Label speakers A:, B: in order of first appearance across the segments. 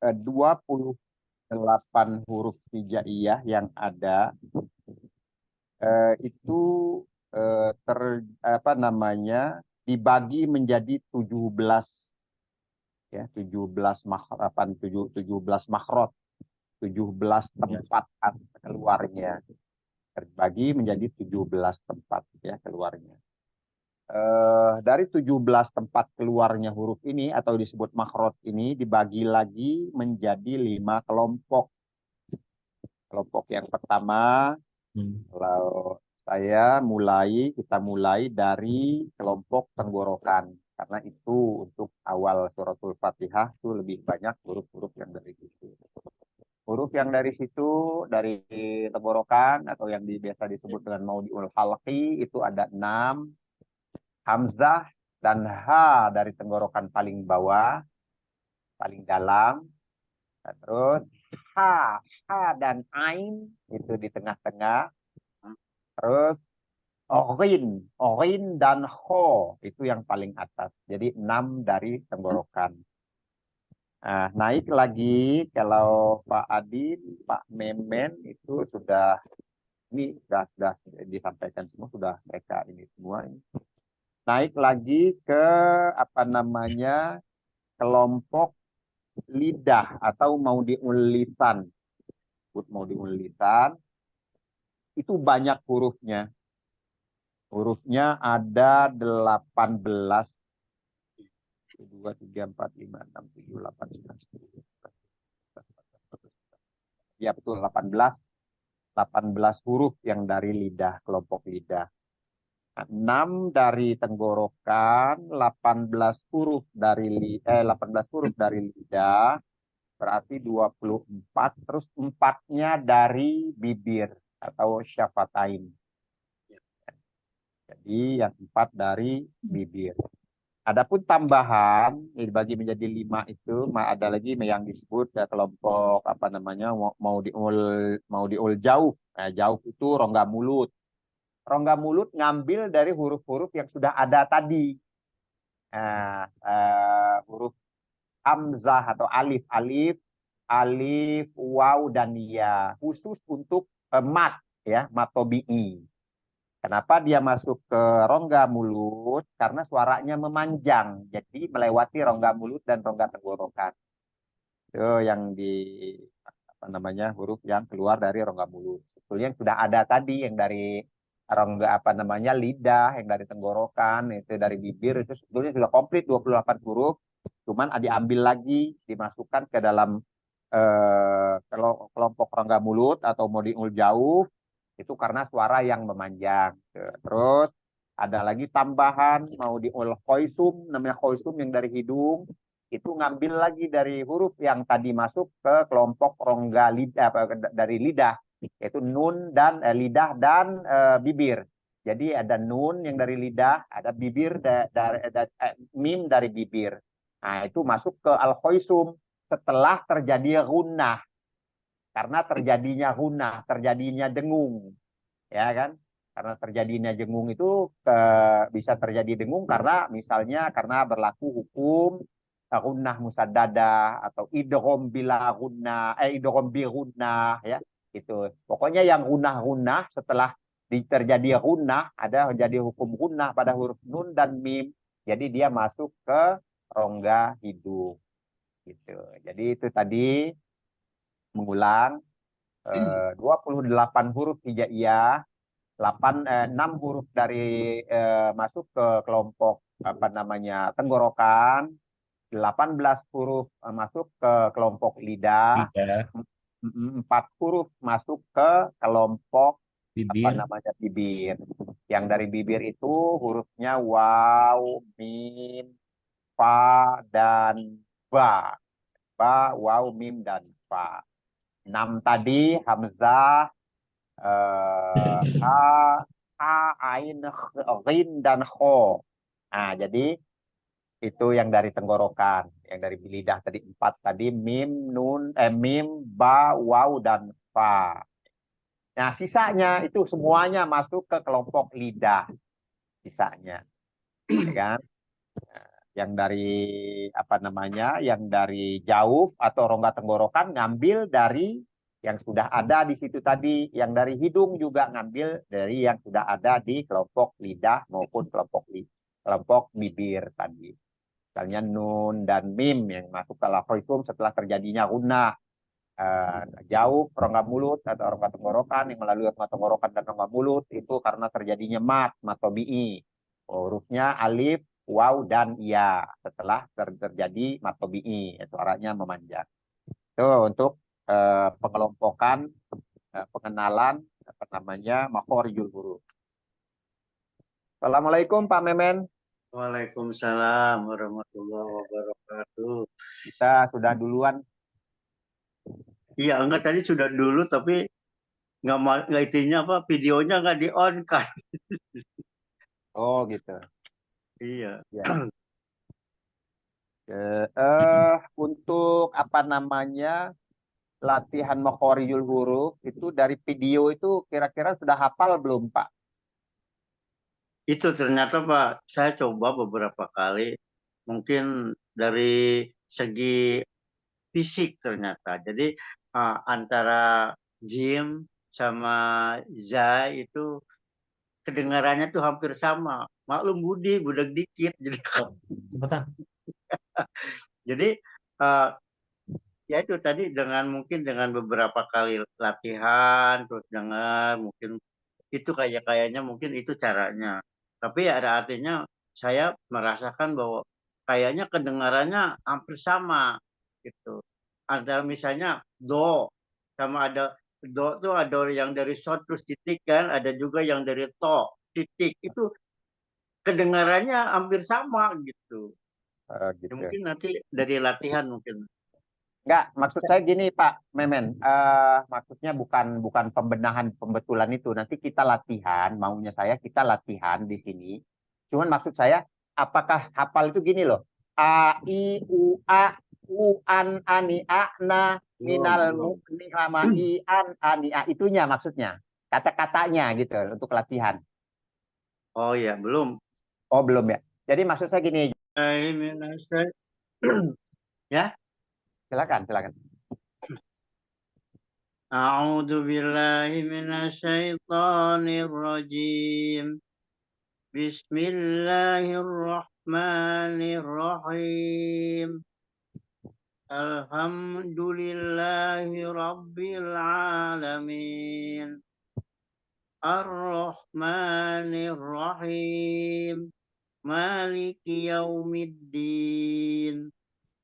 A: 28 huruf hijaiyah yang ada itu apa namanya dibagi menjadi 17 ya 17 makhraj 17 makhraj 17 tempat keluarnya terbagi menjadi 17 tempat ya keluarnya. Dari 17 tempat keluarnya huruf ini atau disebut makhraj ini dibagi lagi menjadi 5 kelompok. Kelompok yang pertama, kalau kita mulai dari kelompok tenggorokan karena itu untuk awal suratul Fatihah itu lebih banyak huruf-huruf yang dari situ. Huruf yang dari situ dari tenggorokan atau yang biasa disebut dengan maudiul halqi itu ada 6, hamzah dan ha dari tenggorokan paling bawah, paling dalam. Terus ha dan ain itu di tengah-tengah. Terus orin dan ho itu yang paling atas. Jadi 6 dari tenggorokan. Nah, naik lagi kalau Pak Adin, Pak Memen itu sudah sudah disampaikan semua, sudah mereka ini semua. Naik lagi ke apa namanya kelompok lidah atau mau lisan. Mau lisan itu banyak hurufnya. Hurufnya ada 18. 2, 3, 4, 5, 6, 7, 8, 9, 10. Ya betul 18. 18 huruf yang dari lidah, kelompok lidah. 6 dari tenggorokan, 18 huruf dari lidah, berarti 24, terus 4-nya dari bibir atau syafatain. Jadi yang 4 dari bibir. Adapun tambahan dibagi menjadi 5 itu ada lagi yang disebut kelompok apa namanya mau diul jauh. Nah, jauh itu rongga mulut. Rongga mulut ngambil dari huruf-huruf yang sudah ada tadi. Nah, huruf hamzah atau alif, alif, waw dan ya, khusus untuk mat ya, mat tobi'i. Kenapa dia masuk ke rongga mulut? Karena suaranya memanjang, jadi melewati rongga mulut dan rongga tenggorokan. Itu yang di apa namanya huruf yang keluar dari rongga mulut. Sebetulnya yang sudah ada tadi, yang dari rongga apa namanya lidah, yang dari tenggorokan, itu dari bibir itu sebetulnya sudah komplit 28 huruf. Cuman diambil lagi, dimasukkan ke dalam kelompok rongga mulut atau modiul jauh itu karena suara yang memanjang. Terus ada lagi tambahan mau diul khoisum, namanya khoisum yang dari hidung itu ngambil lagi dari huruf yang tadi masuk ke kelompok rongga lidah dari lidah yaitu nun dan lidah dan bibir. Jadi ada nun yang dari lidah, ada bibir mim dari bibir. Nah, itu masuk ke al khoisum setelah terjadi gunnah. Karena terjadinya dengung, ya kan? Karena terjadinya dengung itu bisa terjadi dengung karena misalnya karena berlaku hukum gunnah musaddada atau idgham bila gunnah, idgham bi gunnah ya. Itu. Pokoknya yang gunnah setelah terjadi gunnah ada jadi hukum gunnah pada huruf nun dan mim. Jadi dia masuk ke rongga hidung gitu. Jadi itu tadi mengulang 28 huruf hijaiyah, 6 huruf dari masuk ke kelompok apa namanya tenggorokan, 18 huruf masuk ke kelompok lidah,
B: Lidah,
A: 4 huruf masuk ke kelompok apa
B: bibir,
A: namanya bibir. Yang dari bibir itu hurufnya waw, mim, fa dan ba. Ba, waw, mim dan fa. 6 tadi hamzah, ha, ain, ghin dan kho. Nah, jadi itu yang dari tenggorokan, yang dari lidah tadi 4 tadi mim, ba, waw dan fa. Nah, sisanya itu semuanya masuk ke kelompok lidah, sisanya, ya kan? Yang dari apa namanya, yang dari jauh atau rongga tenggorokan ngambil dari yang sudah ada di situ tadi, yang dari hidung juga ngambil dari yang sudah ada di kelompok lidah maupun kelompok bibir tadi. Misalnya nun dan mim yang masuk ke lafazum setelah terjadinya gunnah. Jauh rongga mulut atau rongga tenggorokan yang melalui rongga tenggorokan dan rongga mulut itu karena terjadinya mat tobi'i. Hurufnya alif, waw, dan ya setelah terjadi mat tobi'i, suaranya memanjang. Itu untuk pengelompokan, pengenalan apa namanya makhorijul huruf. Assalamualaikum Pak Memen.
B: Waalaikumsalam warahmatullahi wabarakatuh.
A: Kita sudah duluan.
B: Iya, enggak tadi sudah dulu tapi nggak intinya apa videonya nggak di on kan.
A: Oh gitu.
B: Iya.
A: Ya. Untuk apa namanya latihan makhorijul huruf itu dari video itu kira-kira sudah hafal belum Pak?
B: Itu ternyata Pak, saya coba beberapa kali mungkin dari segi fisik ternyata. Jadi antara Jim sama Zai itu kedengarannya tuh hampir sama. Maklum Budi, budak dikit. Jadi uh, ya itu tadi dengan mungkin dengan beberapa kali latihan terus dengar mungkin itu kayaknya mungkin itu caranya. Tapi ada artinya saya merasakan bahwa kayaknya kedengarannya hampir sama gitu. Antara misalnya do sama ada do tuh ada yang dari short terus titik kan, ada juga yang dari to titik itu kedengarannya hampir sama gitu. Ya,
A: Gitu.
B: mungkin nanti dari latihan mungkin.
A: Enggak, maksud saya gini Pak Memen. Maksudnya bukan bukan pembenahan pembetulan itu. Nanti kita latihan, maunya saya kita latihan di sini. Cuman maksud saya, apakah hafal itu gini loh. A, I, U, A, U, An, Ani, A, Na,
B: Belum,
A: Minal,
B: belum.
A: Mu'ni, Hama, I, An, Ani, A. Itunya maksudnya. Kata-katanya gitu untuk latihan.
B: Oh ya, belum.
A: Oh belum ya. Jadi maksud saya gini,
B: Ya,
A: silakan, silakan.
B: أعوذ بالله من الشيطان الرجيم بسم الله الرحمن الرحيم الحمد لله رب العالمين الرحمن الرحيم مالك يوم الدين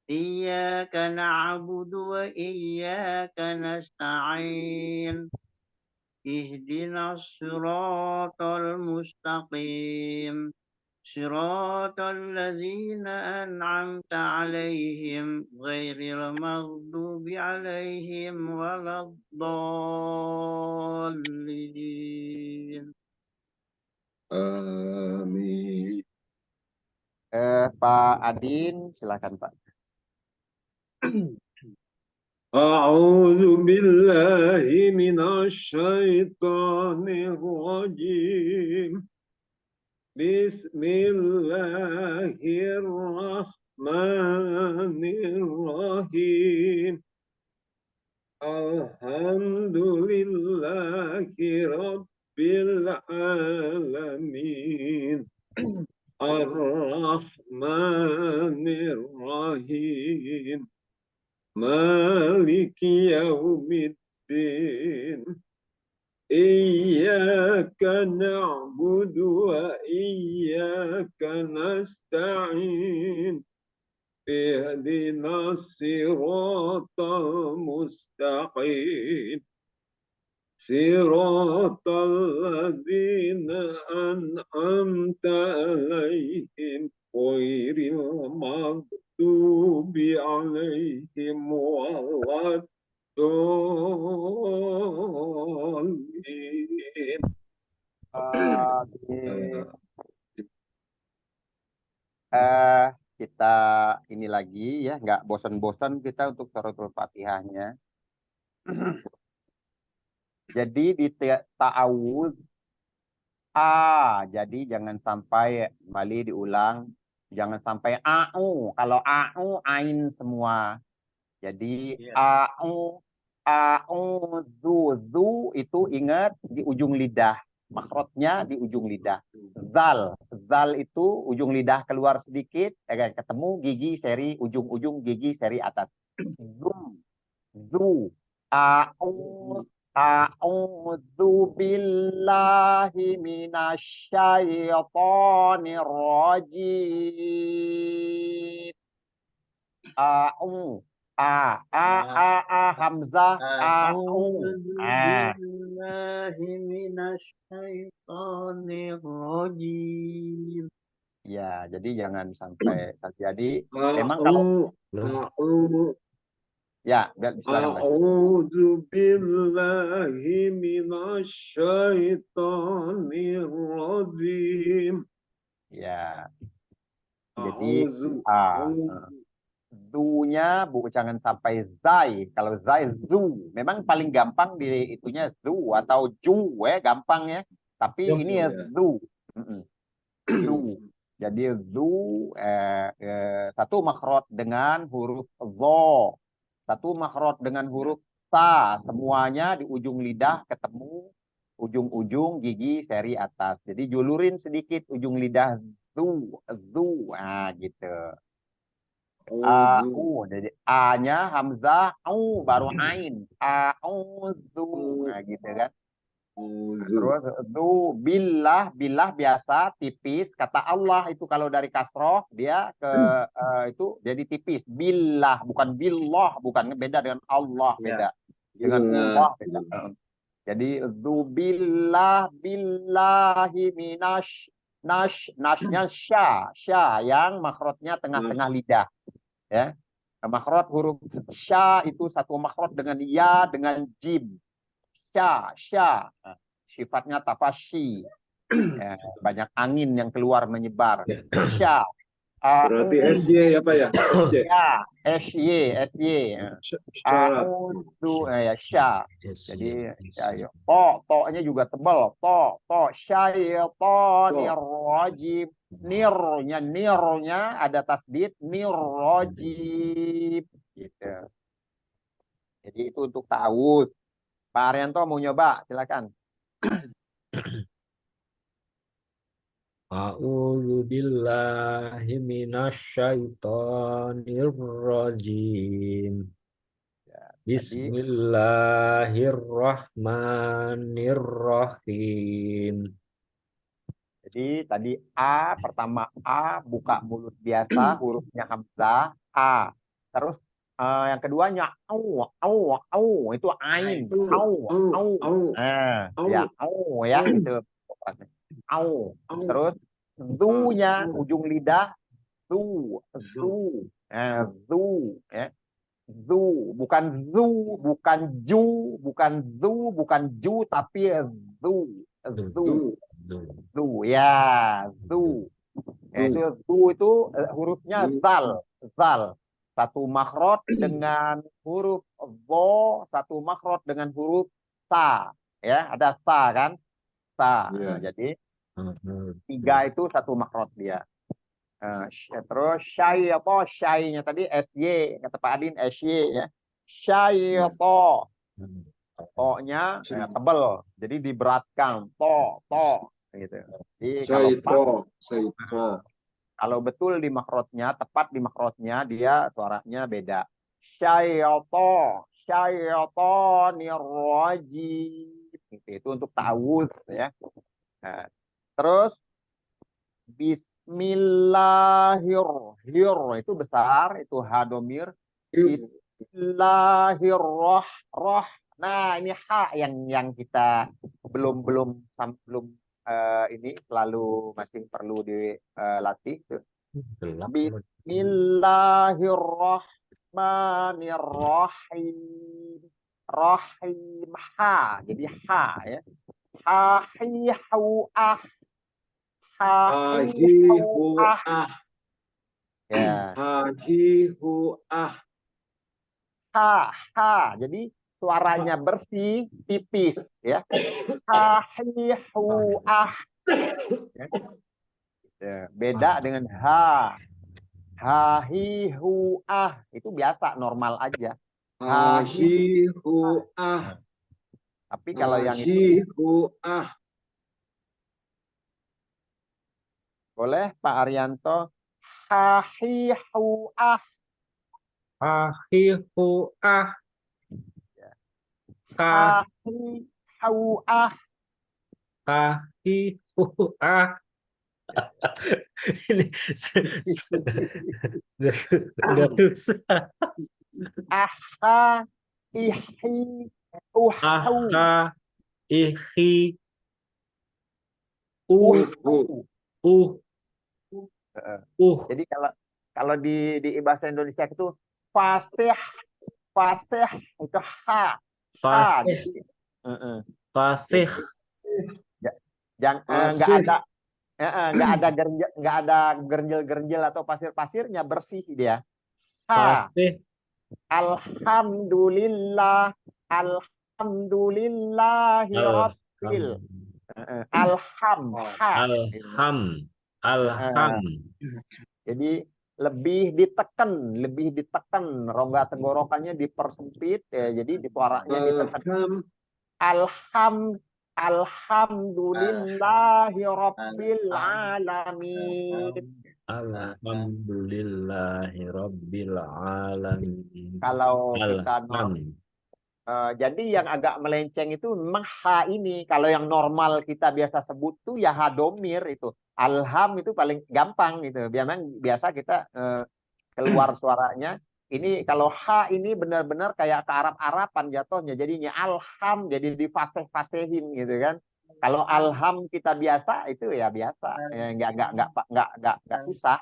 B: إياك نعبد وإياك نستعين اهدنا الصراط المستقيم صراط الذين أنعمت عليهم غير المغضوب عليهم ولا الضالين آمين.
A: Pak Adin, silakan Pak.
B: أعوذ بالله من الشيطان الرجيم بسم الله الرحمن الرحيم الحمد لله رب العالمين الرحمن الرحيم مالك يوم الدين إياك نعبد وإياك نستعين اهدنا الصراط المستقيم صراط الذين أنعمت عليهم غير المغضوب عليهم ولا الضالين.
A: Kita ini lagi ya, nggak bosan-bosan kita untuk suratul Fatihahnya. Jadi di ta'awud jadi jangan sampai kembali diulang Jangan sampai au. Kalau au ain semua. Jadi
B: Iya.
A: zu itu ingat di ujung lidah. Makrotnya di ujung lidah. Zal itu ujung lidah keluar sedikit, ketemu gigi seri ujung-ujung gigi seri atas. Zu. A'u A'udzu billahi minasyaitonir rajim. A'u Hamzah a'u.
B: A'udzu billahi minasyaitonir rajim.
A: Ya, jadi jangan sampai jadi memang kalau ya silakan Bang.
C: A'udzu billahi minasyaitonir rajim.
A: Ya. Jadi zu-nya jangan sampai zai. Kalau zai zu, memang paling gampang di itunya zu atau ju gampang ya. Tapi ini ya zu. Zu. Jadi zu satu makhraj dengan huruf zo. Satu makhraj dengan huruf ta. Semuanya di ujung lidah ketemu ujung-ujung gigi seri atas. Jadi julurin sedikit ujung lidah zu. Nah gitu. Jadi A-nya Hamzah, baru Ain. A'udzu. Nah gitu kan. Terus billah biasa tipis. Kata Allah itu kalau dari kasroh dia ke itu jadi tipis. Billah bukan billah, bukan beda dengan Allah, beda. Dengan Allah beda. Jadi billahi nasnya sya yang makrotnya tengah-tengah lidah. Ya, makhraj huruf sya itu satu makhraj dengan ya dengan jim. Sya. Sifatnya tafasyi. Ya, banyak angin yang keluar menyebar. Sya.
C: Berarti SY apa ya? SY.
A: Ya, SY. A'udzu ya sya. Jadi ya, to-nya juga tebal. To syaitonir rajim. Nirnya ada tasdid nirrajim gitu. Jadi itu untuk ta'awudz. Pak Arianto mau nyoba, silakan.
D: A'udzu billahi minasyaitonir rajim. Bismillahirrahmanirrahim.
A: Jadi tadi A, pertama A, buka mulut biasa, hurufnya Hamzah, A. Terus yang keduanya, au, itu Ain. Au. Nah, ya, au, ya, itu. Au. Terus, zu-nya, ujung lidah, zu. Nah, zu, ya. Zu, bukan zu, bukan ju, bukan ju, tapi zu. Zu ya, zu. Itu zu itu hurufnya zal. Satu makhraj dengan huruf vo, satu makhraj dengan huruf sa. Ya, ada sa kan? Sa. Nah, jadi tiga itu satu makhraj dia. Terus syai-nya tadi SY, kata Pak Adin SY ya. Syai'to. To-nya tebel, jadi diberatkan. To gitu. Jadi kalau betul di makrotnya, tepat di makrotnya, dia suaranya beda. Syaitonir rajim. Itu untuk ta'awudz ya. Nah, terus Bismillahirrahmanirrahim itu besar, itu hadomir. Bismillahirrahmanirrahim. Nah, ini ha yang kita belum ini selalu masih perlu dilatih. Bismillahirrahmanirrahim. Rahim ha. Jadi ha ya. Ha hi hu ah. Ya. Ha. Jadi suaranya bersih, tipis ya. Ha-hi-hu-ah. Ya. Beda dengan ha. Hahihuah itu biasa normal aja. Hahi.
C: Ahihuah.
A: Tapi kalau yang itu
C: Ahihuah.
A: boleh Pak Arianto. Hahihuah.
D: Hahihuah.
A: Hahihuah.
D: Hahihuah. Ini udah susah.
A: Aha. Ihi. Uhu.
D: Ihi. Uh.
A: Jadi kalau di bahasa Indonesia itu fasih, fasih itu ha,
D: Fasih.
A: Heeh.
D: Fasih.
A: Nggak ada gerjel atau pasirnya bersih dia. Ha.
D: Fasih.
A: Alhamdulillah, alhamdulillahi rabbil.
D: Alham.
A: Jadi lebih ditekan rongga tenggorokannya dipersempit ya, jadi suaranya ditekan. Alhamdulillahi rabbil alamin.
D: Alhamdulillahi rabbil alamin.
A: Kalau kita jadi yang agak melenceng itu memang ha ini. Kalau yang normal kita biasa sebut tuh ya ha domir itu. Alham itu paling gampang gitu. Biasa kita keluar suaranya. Ini kalau ha ini benar-benar kayak ke Arab-Araban jatuhnya. Jadinya alham jadi difaseh-fasehin gitu kan. Kalau alham kita biasa itu ya biasa. Ya, nggak susah.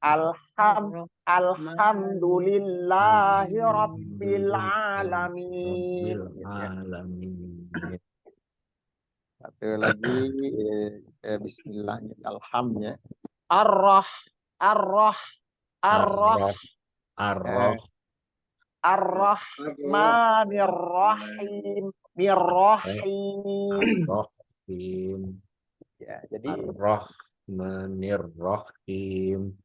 A: Alhamdulillahi rabbil alamin. Satu lagi bismillahnya alhamnya. Ar-Rahmanir-Rahim. Ya, jadi
D: Ar-Rahmanir-Rahim.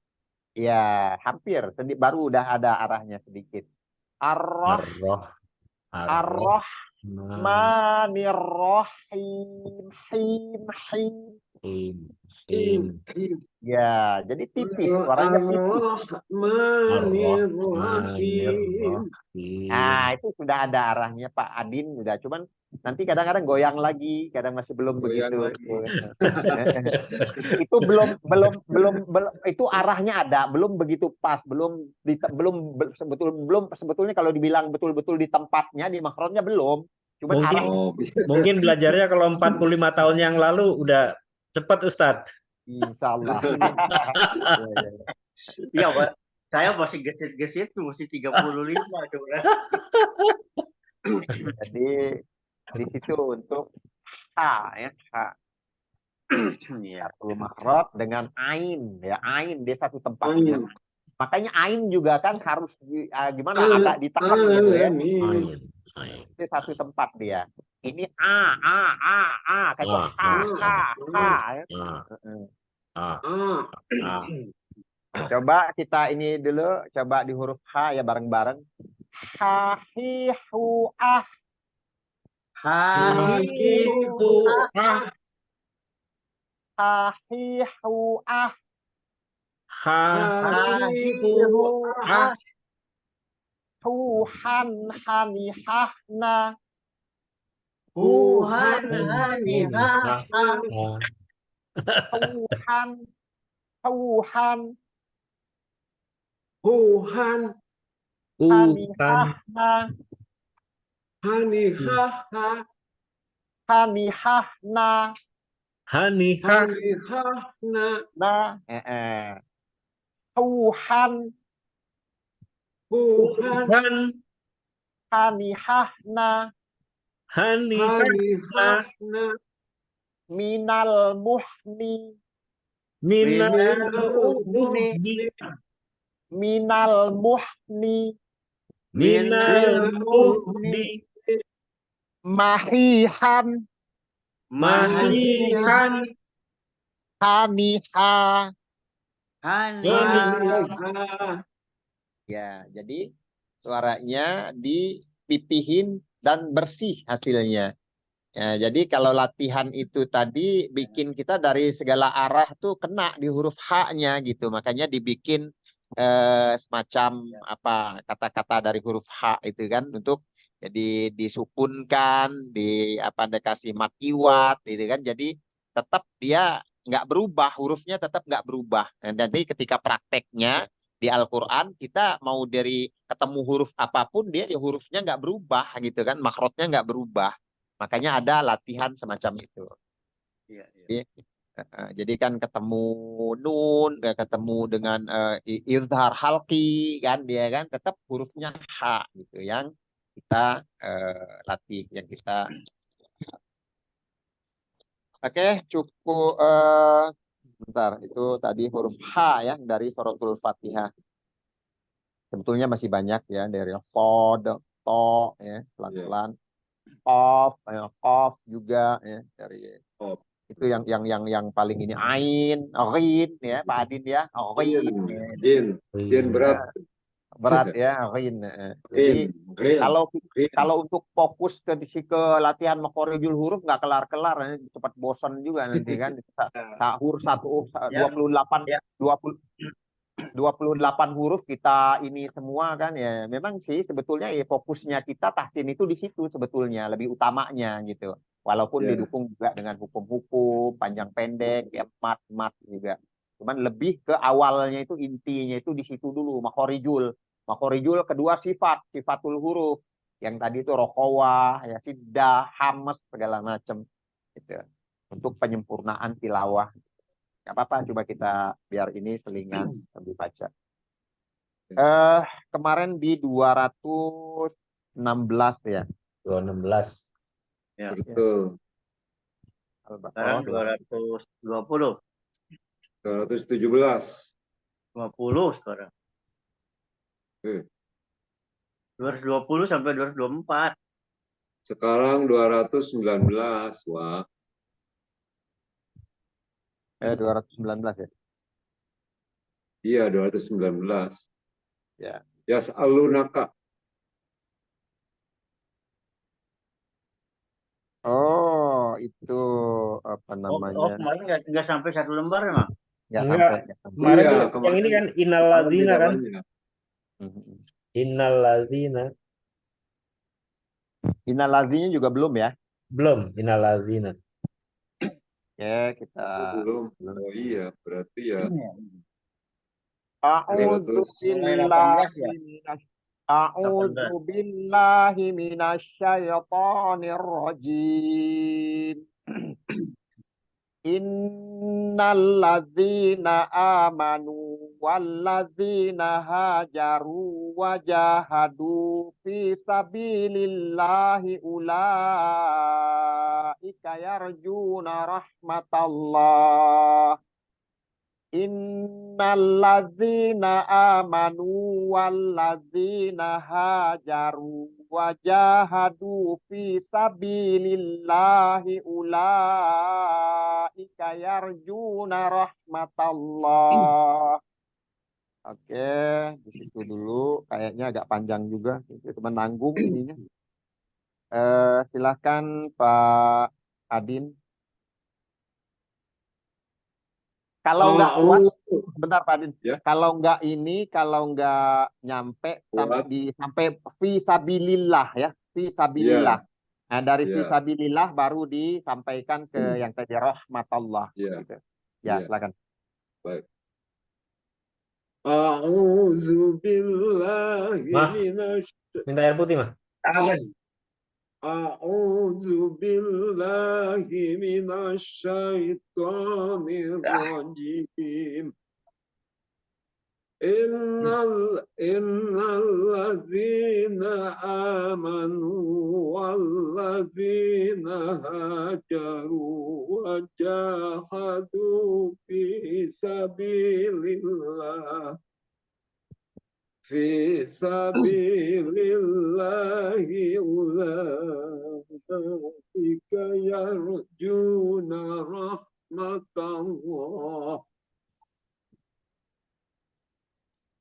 A: Ya, hampir. Baru udah ada arahnya sedikit. Ar-Rahmanir-Rahim. Him. Ya, jadi tipis. Suaranya tipis. Nah, itu sudah ada arahnya Pak Adin. Udah. Cuman nanti kadang-kadang goyang lagi. Kadang masih belum begitu. Itu belum itu arahnya ada, belum begitu pas, sebetulnya kalau dibilang betul-betul di tempatnya, di makrotnya belum. Cuman
D: mungkin belajarnya kalau 45 tahun yang lalu udah cepat Ustadz.
A: Insya Allah.
B: Iya Pak, saya masih gesit-gesit masih 35 coba.
A: Jadi di situ untuk ha ya, ha. Satu makrot dengan ain ya, ain dia satu tempatnya. Makanya ain juga kan harus gimana agak ditekan gitu ya. Itu satu tempat dia. Ini a kayak ha. Coba kita ini dulu, coba di huruf H ya bareng-bareng. Hahihuah.
B: Hahihuah.
A: Hahihuah.
B: Hahihuah.
A: Tuhan hanihahna.
B: Tuhan hanihahna.
A: Tuhan hanihahna minal muhni mahihan Haniha.
B: Haniha.
A: Ya, jadi suaranya dipipihin dan bersih hasilnya. Ya, jadi kalau latihan itu tadi bikin kita dari segala arah tuh kena di huruf H-nya gitu. Makanya dibikin semacam apa kata-kata dari huruf H itu kan untuk jadi disukunkan, di apa dikasih mat iwat gitu kan. Jadi tetap dia nggak berubah, hurufnya tetap nggak berubah. Dan nanti ketika prakteknya di Al-Quran kita mau dari ketemu huruf apapun dia ya hurufnya nggak berubah gitu kan, makrotnya nggak berubah. Makanya ada latihan semacam itu.
B: Iya, iya.
A: Jadi kan ketemu nun, ketemu dengan izhar halki kan dia kan tetap hurufnya H gitu yang kita latih, yang kita. Oke, cukup. Bentar, itu tadi huruf H ya dari suratul Fatihah. Sebetulnya masih banyak ya dari sod, to ya pelan-pelan. Qaf juga ya dari
C: Qaf.
A: itu yang paling ini ain, rin ya Pak Adin ya, rin ya.
C: Jin berat.
A: Berat ya rin. Jadi
C: Rin.
A: kalau kalau untuk fokus ke latihan makhorijul huruf nggak kelar-kelar, cepat bosan juga nanti kan. Sahur
B: Ya,
A: 28
B: ya.
A: 28 huruf kita ini semua kan ya. Memang sih sebetulnya ya fokusnya kita tahsin itu di situ sebetulnya lebih utamanya gitu. Walaupun
C: Ya.
A: didukung juga dengan hukum-hukum panjang pendek ya mat juga. Cuman lebih ke awalnya itu intinya itu di situ dulu makhorijul. Makhorijul kedua sifatul huruf. Yang tadi itu rokhawah, ya siddah, hamas segala macam gitu. Untuk penyempurnaan tilawah. Gak apa-apa, coba kita biar ini selingan lebih baca. Kemarin di 216 ya.
D: 216.
B: Ya.
C: Betul.
B: Sekarang 220.
C: 217.
B: 20 sekarang. 220 sampai 224.
C: Sekarang 219. Wah.
A: 219 ya.
C: Iya, 219.
A: Ya.
C: Yas'alunaka.
A: Oh, itu apa
B: Oh,
A: namanya?
B: kemarin nggak sampai 1 lembar emang?
A: Nggak
D: Enggak,
A: sampai.
D: kemarin
C: Iya,
D: tuh yang ini kan innal ladzina
C: tidak
D: kan?
C: banyak.
D: Innal ladzina.
A: Inalazinya juga belum ya.
D: Belum, innal ladzina.
A: Ya, kita
C: Belum. Oh iya, berarti ya
A: A'udzu
C: 200.
B: Mulai 18 ya?
A: A'udzu
B: 18.
A: billahi minasyaitonir rajim. Innalladzina amanu walladzina hajaru wajahadu fi sabilillahi ulaika yarjuna rahmatallah. Innalladzina amanu walladzina hajaru wajahadu fi sabilillahi ulaika yarjuna rahmatallah. Oke, di situ dulu kayaknya agak panjang juga, itu menanggung ininya. Silakan Pak Adin. Kalau nggak kuat, sebentar Pak Adin.
C: Ya.
A: Kalau nggak ini, kalau nggak nyampe
C: Kuat.
A: sampai fisabilillah ya, fisabilillah. Nah dari
C: Ya.
A: fisabilillah baru disampaikan ke yang tadi rahmatullah.
C: Ya.
A: Gitu. Ya,
C: Ya.
A: silakan.
C: Baik. A'udzu billahi
D: Mah,
C: minasy
D: minta air putih, Mah.
C: A'udzu billahi minasyaitonir rajim. Innal ladzina amanu walladzina hajaru wajahadu fi sabilillah ulaika yarjuna الله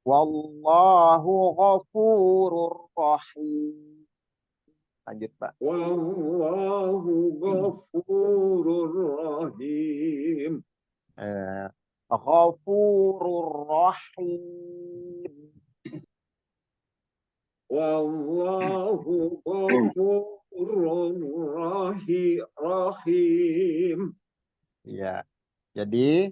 A: Wallahu ghafurur rahim. Lanjut, Pak.
C: والله غفور رحيم
A: Ghafurur rahim.
C: والله غفور رحيم.
A: Ya, jadi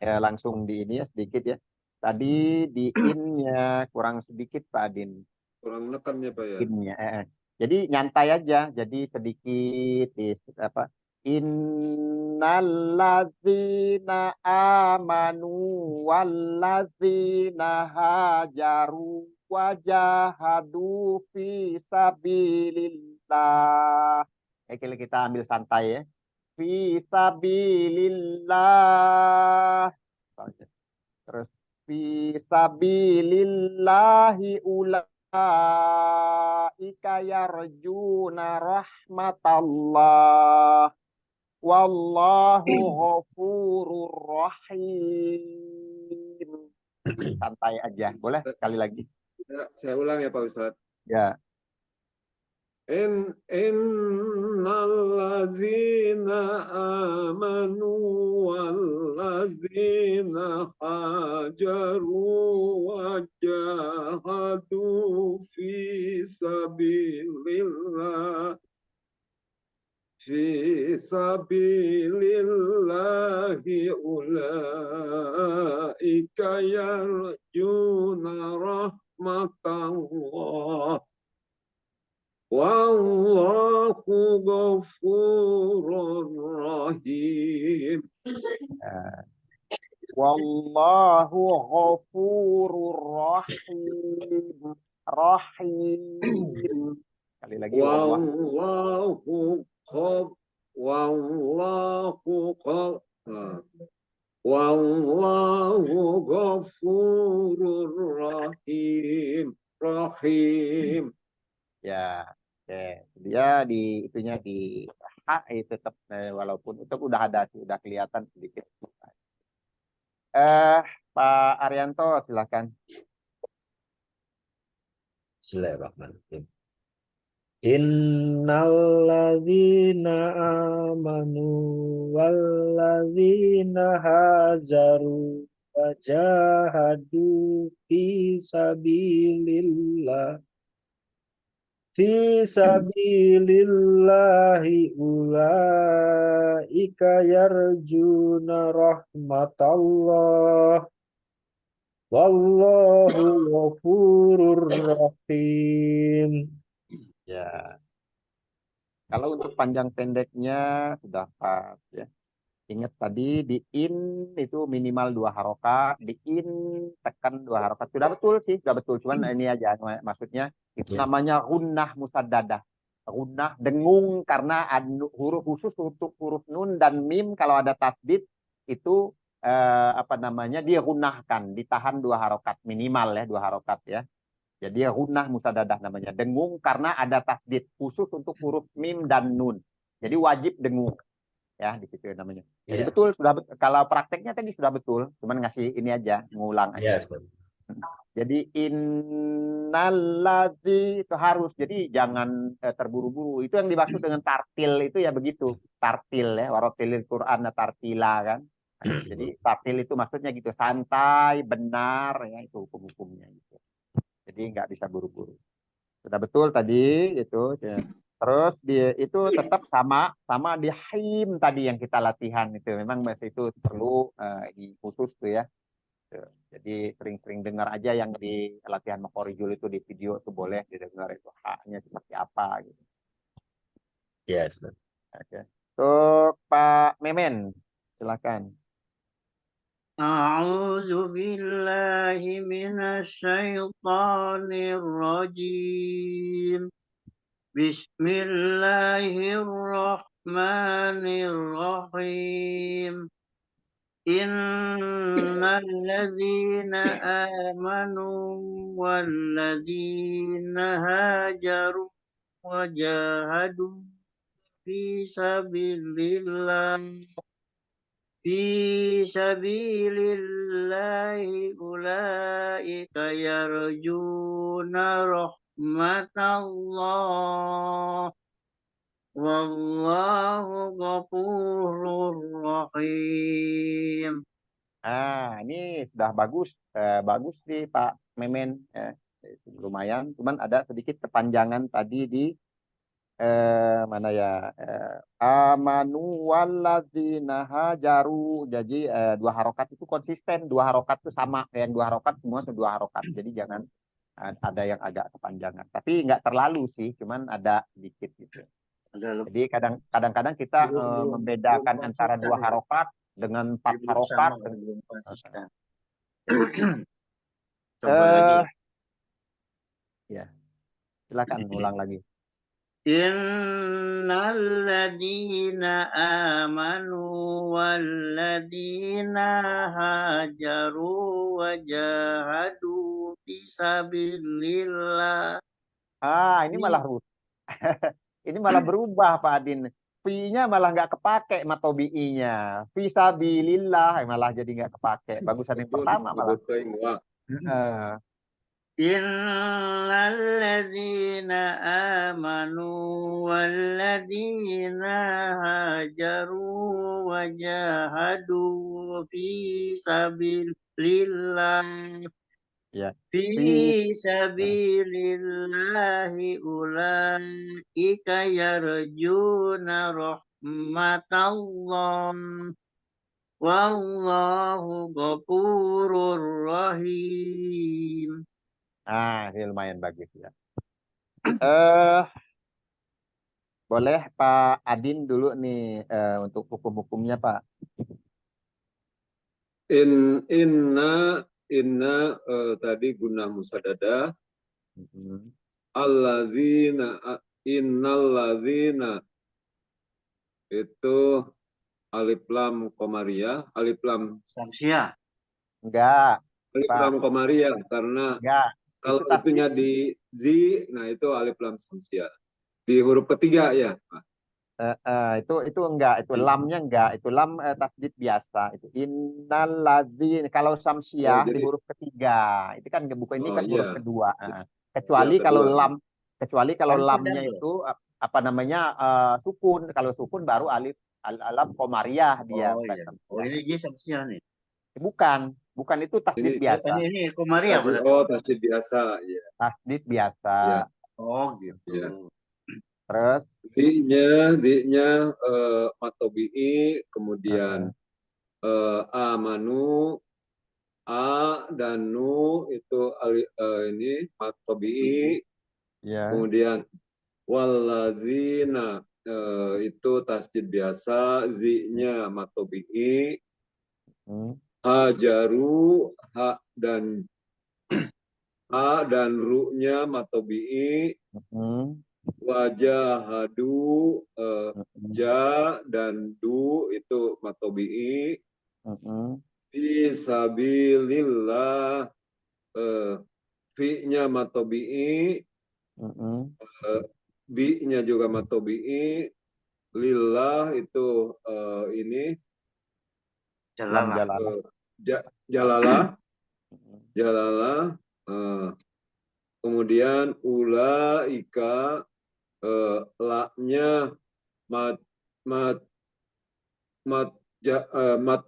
A: langsung di ini ya sedikit ya. Tadi di in-nya kurang sedikit Pak Adin.
C: Kurang nekannya Pak ya.
A: In-nya. Jadi nyantai aja. Jadi sedikit apa? Innalladzina amanu walladzina hajaru wajahadu fi sabilillah. Kita ambil santai ya. Fi sabilillah. Terus fi sabilillahi ulaika yarjuna rahmatallah wallahu ghafurur rahim. Santai aja. Boleh sekali lagi?
C: Ya, saya ulang ya Pak Ustadz.
A: Ya.
C: Innalladzina amanu walladzina hajaru wajahadu fi sabilillah ulaika yarjuna rahmatallah wallahu ghafurur rahim.
A: Wallahu ghafurur rahim. Rahim. Sekali lagi
C: wallahu ghafurur rahim. Rahim.
A: Ya, dia di itunya di H tetap walaupun itu udah ada sih, udah kelihatan sedikit. Pak Arianto silakan.
D: Bismillahirrahmanirrahim. Innalladzina amanu walladzina hajaru wajahadu fi sabilillahi ulaika yarjuna rahmatallah wallahu ghafurur rahim.
A: Ya. Kalau untuk panjang pendeknya sudah pas ya. Ingat tadi di in itu minimal 2 harokat, di in tekan 2 harokat. Sudah betul sih, sudah betul. Cuman ini aja maksudnya itu namanya gunnah musaddadah. Gunnah dengung karena huruf khusus untuk huruf nun dan mim kalau ada tasdid itu dia gunnahkan, ditahan 2 harokat minimal ya, 2 harokat ya. Jadi gunnah musaddadah namanya. Dengung karena ada tasdid khusus untuk huruf mim dan nun. Jadi wajib dengung. Ya, di situ namanya. Jadi betul kalau prakteknya tadi sudah betul, cuman ngasih ini aja, ngulang aja. Jadi innalladzi itu harus. Jadi jangan terburu-buru. Itu yang dimaksud dengan tartil itu ya begitu. Tartil ya, warotilil Qur'an tartila kan. Jadi tartil itu maksudnya gitu, santai, benar ya itu hukum-hukumnya gitu. Jadi nggak bisa buru-buru. Sudah betul tadi itu. Terus itu tetap sama di him tadi yang kita latihan itu. Memang masih itu perlu khusus tuh ya. Jadi sering-sering dengar aja yang di latihan Makhorijul itu di video itu boleh didengar itu haknya seperti apa gitu.
D: Yes.
A: Oke. Untuk Pak Memen, silakan.
B: A'udzu billahi minasyaitonir rajim. Bismillahirrahmanirrahim. Innalladzina amanu walladzina hajaru wajahadu fi sabilillah fi sabilillahi ulaika yarjuna rahmatallah wallahu ghafurur rahim.
A: Ini sudah bagus, bagus nih Pak Memen. Lumayan, cuman ada sedikit kepanjangan tadi di mana ya? Amanu walladzina hajaru. Jadi dua harokat itu konsisten, dua harokat itu sama, yang dua harokat semua dua harokat. Jadi jangan ada yang agak kepanjangan. Tapi nggak terlalu sih, cuman ada sedikit gitu. Jadi kadang-kadang kita membedakan antara dua harokat dengan empat harokat.
B: Coba lagi.
A: Ya, silakan ulang lagi.
B: Innal ladzina amanu walladzina hajaru wajahadu fisabilillah.
A: Ini malah ini malah berubah Pak Adin. Fi-nya malah nggak kepake matobi'inya. Fisabilillah malah jadi nggak kepake. Bagusan yang pertama malah.
B: Innal ladzina amanu walladzina hajaru wajahadu fisabilillah.
A: Ya.
B: Fi sabilillahi ulaika yarjuna rahmatallah wallahu ghafurur rahim.
A: Ini lumayan bagus ya. Boleh Pak Adin dulu nih untuk hukum-hukumnya Pak.
C: Inna tadi guna musadada. Innalladzina itu alif lam komariah, alif lam
B: Samsiah.
A: Enggak.
C: Alif
A: Pak.
C: lam komariah karena
A: Enggak.
C: kalau itunya di zi, nah itu alif lam samsiah. Di huruf ketiga ya, Pak.
A: Itu enggak, itu lamnya enggak, itu lam tasdid biasa. Itu innalladzina kalau samsiah di huruf ketiga. Itu kan bukan ini kan huruf kedua. Kecuali
C: kedua.
A: kalau lamnya itu apa namanya sukun. Kalau sukun baru alif alam komariah dia.
B: Ini dia samsiah nih.
A: Bukan itu tasdid biasa.
B: Ini komariah berarti.
C: Tasdid biasa, ya.
A: Tasdid biasa.
C: Ya.
B: Oh gitu.
C: Ya.
A: Terus
C: di-nya matobi'i, kemudian amanu, a dan nu itu ini matobi'i.
A: ya.
C: Kemudian walladzina itu tasdid biasa, zi-nya matobi'i. Hajaru, ha dan ru-nya matobi'i. Wajahadu, ja dan du itu matobi'i. Fisabilillah, fi-nya matobi'i. Bi-nya juga matobi'i. Lillah itu ini jalalah. Kemudian ulaika, la-nya mat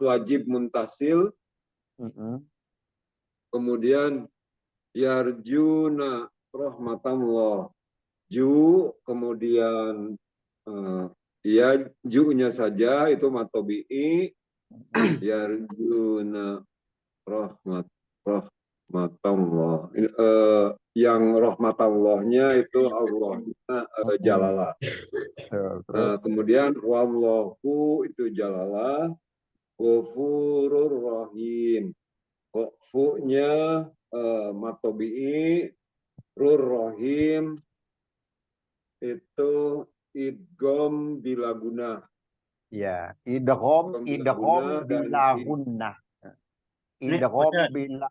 C: wajib muntasil. Kemudian yarjuna rahmatallah, ju, kemudian ya ju-nya saja itu matobi'i. Yarjuna rahmatallah. Yang rahmatallahnya itu Allah, jalalah. Kemudian wallahu itu jalalah. Ghafurur rahim, fu-nya matobi'i. Rur rahim itu idgham bila guna.
A: Ya, idgham bila gunnah. Idgham bila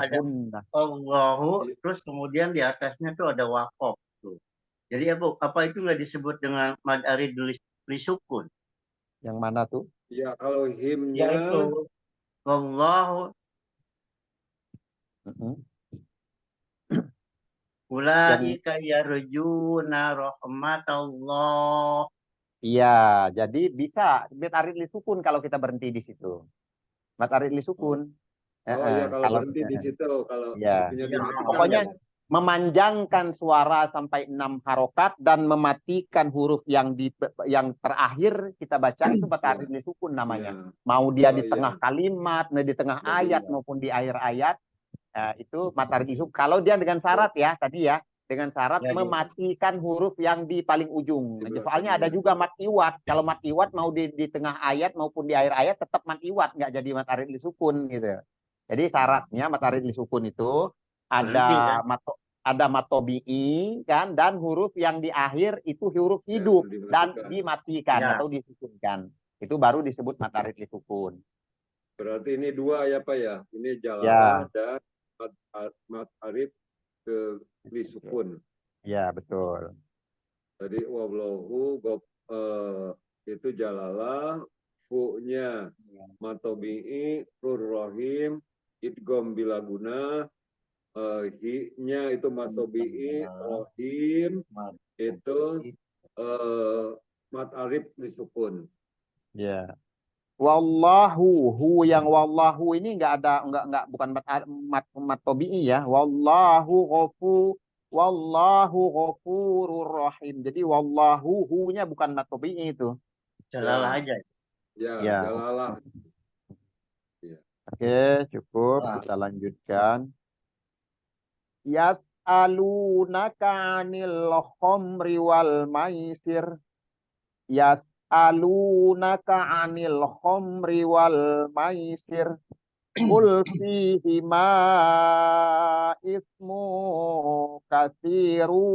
A: gunnah.
B: Allahu, terus kemudian di atasnya tuh ada waqaf tuh. Jadi apa itu nggak disebut dengan mad arid li sukun?
A: Yang mana tuh?
C: Ya, kalau himnya
B: yaitu wallahu
A: Mm-mm. Yang
B: ulaika yarjuna rahmatallah.
A: iya, jadi bisa mat arid li sukun kalau kita berhenti di situ. Mat arid li
C: oh,
A: sukun.
C: oh ya kalau
A: Kalau
C: berhenti di situ kalau
A: ya,
C: artinya
B: Iya,
C: dimatikan
A: pokoknya
C: ya.
A: memanjangkan suara sampai 6 harokat dan mematikan huruf yang terakhir kita baca itu mat
C: Ya,
A: arid li sukun namanya.
C: ya.
A: Mau dia
C: Oh
A: di
C: ya,
A: tengah kalimat, di tengah
C: jadi
A: ayat
C: ya.
A: maupun di akhir ayat. Itu matahari isuk. Kalau dia dengan syarat ya tadi ya, dengan syarat
B: ya,
A: mematikan huruf yang di paling ujung.
C: Di
A: Soalnya ada
C: belakangnya.
A: juga mat iwat. Kalau mat iwat mau di tengah ayat maupun di akhir ayat tetap mat iwat, nggak jadi matahari lisukun gitu. Jadi syaratnya matahari lisukun itu
B: berhenti kan?
A: ada matobi'i kan dan huruf yang di akhir itu huruf
C: Ya,
A: hidup dan
C: dimatikan.
A: dimatikan
B: Ya,
A: atau disukunkan. Itu baru disebut matahari lisukun.
C: Berarti ini dua ya Pak ya. Ini
A: Ya,
C: jalalah dan mat arif ke lisukun.
A: ya betul.
C: Jadi wallahu itu jalalah, hu-nya matobi'i, rahim, idgom bilaguna, hi-nya itu matobi'i, rohim itu mat arif disukun.
A: Ya. Wallahu, hu yang wallahu ini nggak bukan mat tobi'i ya. Wallahu ghafurur rahim. Jadi wallahu hu-nya bukan mat tobi'i itu.
B: jalalah
C: Ya,
B: aja.
C: ya
A: Ya.
C: jalalah. Ya.
A: Oke, cukup.
B: Nah,
A: Kita lanjutkan. Yas'alunaka 'anil khamri wal maisir. Yas'alunaka 'anil khamri wal maisir. Qul fihima ismu katsiru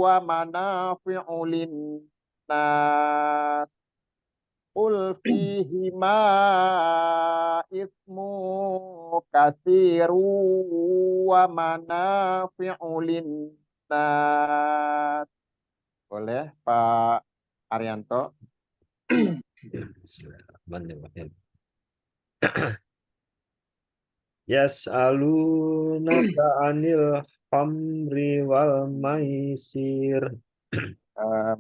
A: wa manafi'u linnas. Qul fihima ismu katsiru wa manafi'u linnas. Boleh Pak Arianto?
D: Bismillahirrahmanirrahim. Yas'alunaka 'anil khamri wal maisir.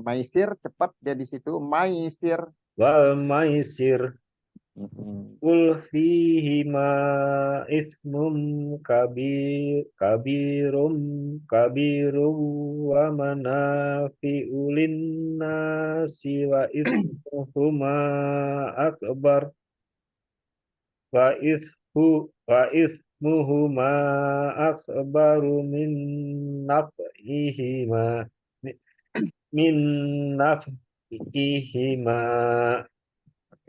A: Maisir cepat dia di situ. Maisir.
D: Wal maisir.
A: Mm-mm.
D: Qul fihima ismum kabirum wa manafi'u linnasi wa ismuhuma akbar wa ismuhuma akbaru naf'ihima min naf'ihima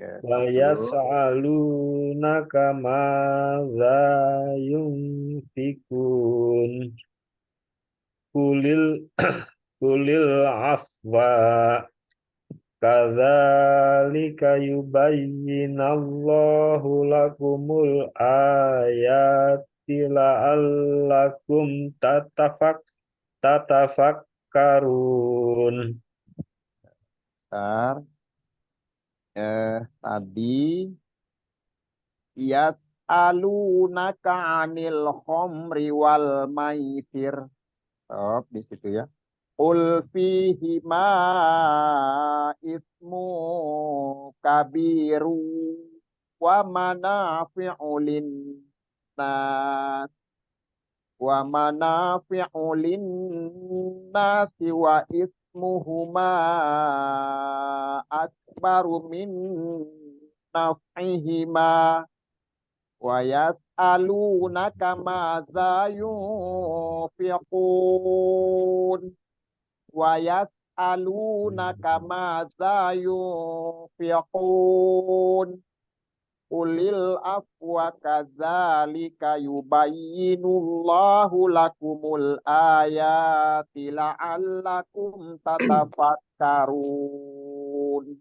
A: Oke,
D: wa
A: stop dulu.
D: yas'alunaka madza yunfikun kulil kulil afwa kadzalika yubayyinallahu lakumul ayati la'allakum tatafakkarun.
A: Bentar. Tadi yas'alunaka 'anil khamri wal maisir. Stop di situ ya. Qul fihima ismu kabiru wa manafi'u linnas wa ismuhuma akbaru min naf'ihima wa yas'alunaka madza yunfiqun wa yas'alunaka madza yunfiqun Qulil afwa kadzalika yubayyinullahu lakumul ayati la'allakum tatafakkarun.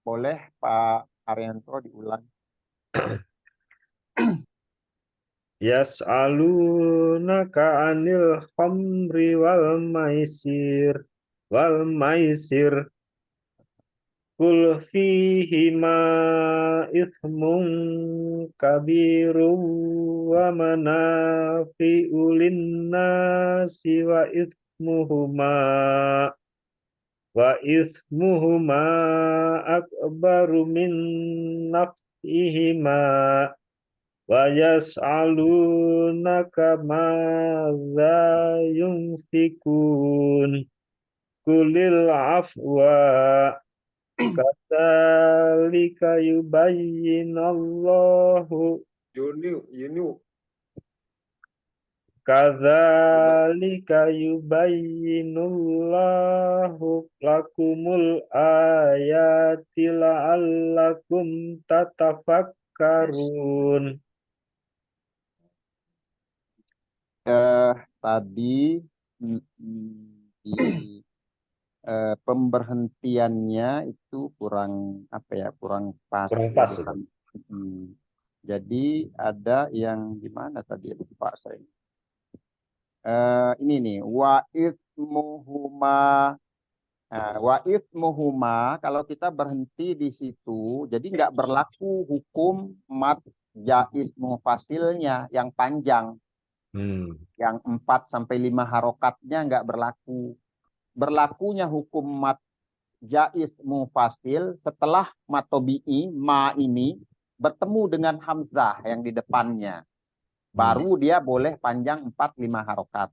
A: Boleh Pak Arianto diulang?
D: Yas'alunaka 'anil khamri wal maisir Qul fihima ithmun kabirun wa manafi'u linnasi wa ismuhuma akbaru min naf'ihima wa yas'alunaka madza yunfikun kulil afwa kadzalika yubayyinallahu
C: Yunu.
D: kadzalika yubayyinullahu lakumul ayati la'allakum tatafakkarun.
A: Tadi di pemberhentiannya itu kurang apa ya, kurang pas.
D: Kurang pas,
A: Jadi,
D: Ustaz.
A: jadi ada yang gimana tadi, lupa saya. Ini nih, wa ismuhuma, kalau kita berhenti di situ, jadi nggak berlaku hukum mat jaiz mufasilnya yang panjang, yang 4 sampai 5 harokatnya nggak berlaku. Berlakunya hukum mat jaiz mufasil setelah mat tobi'i, ma ini bertemu dengan hamzah yang di depannya. Baru dia boleh panjang 4-5 harokat.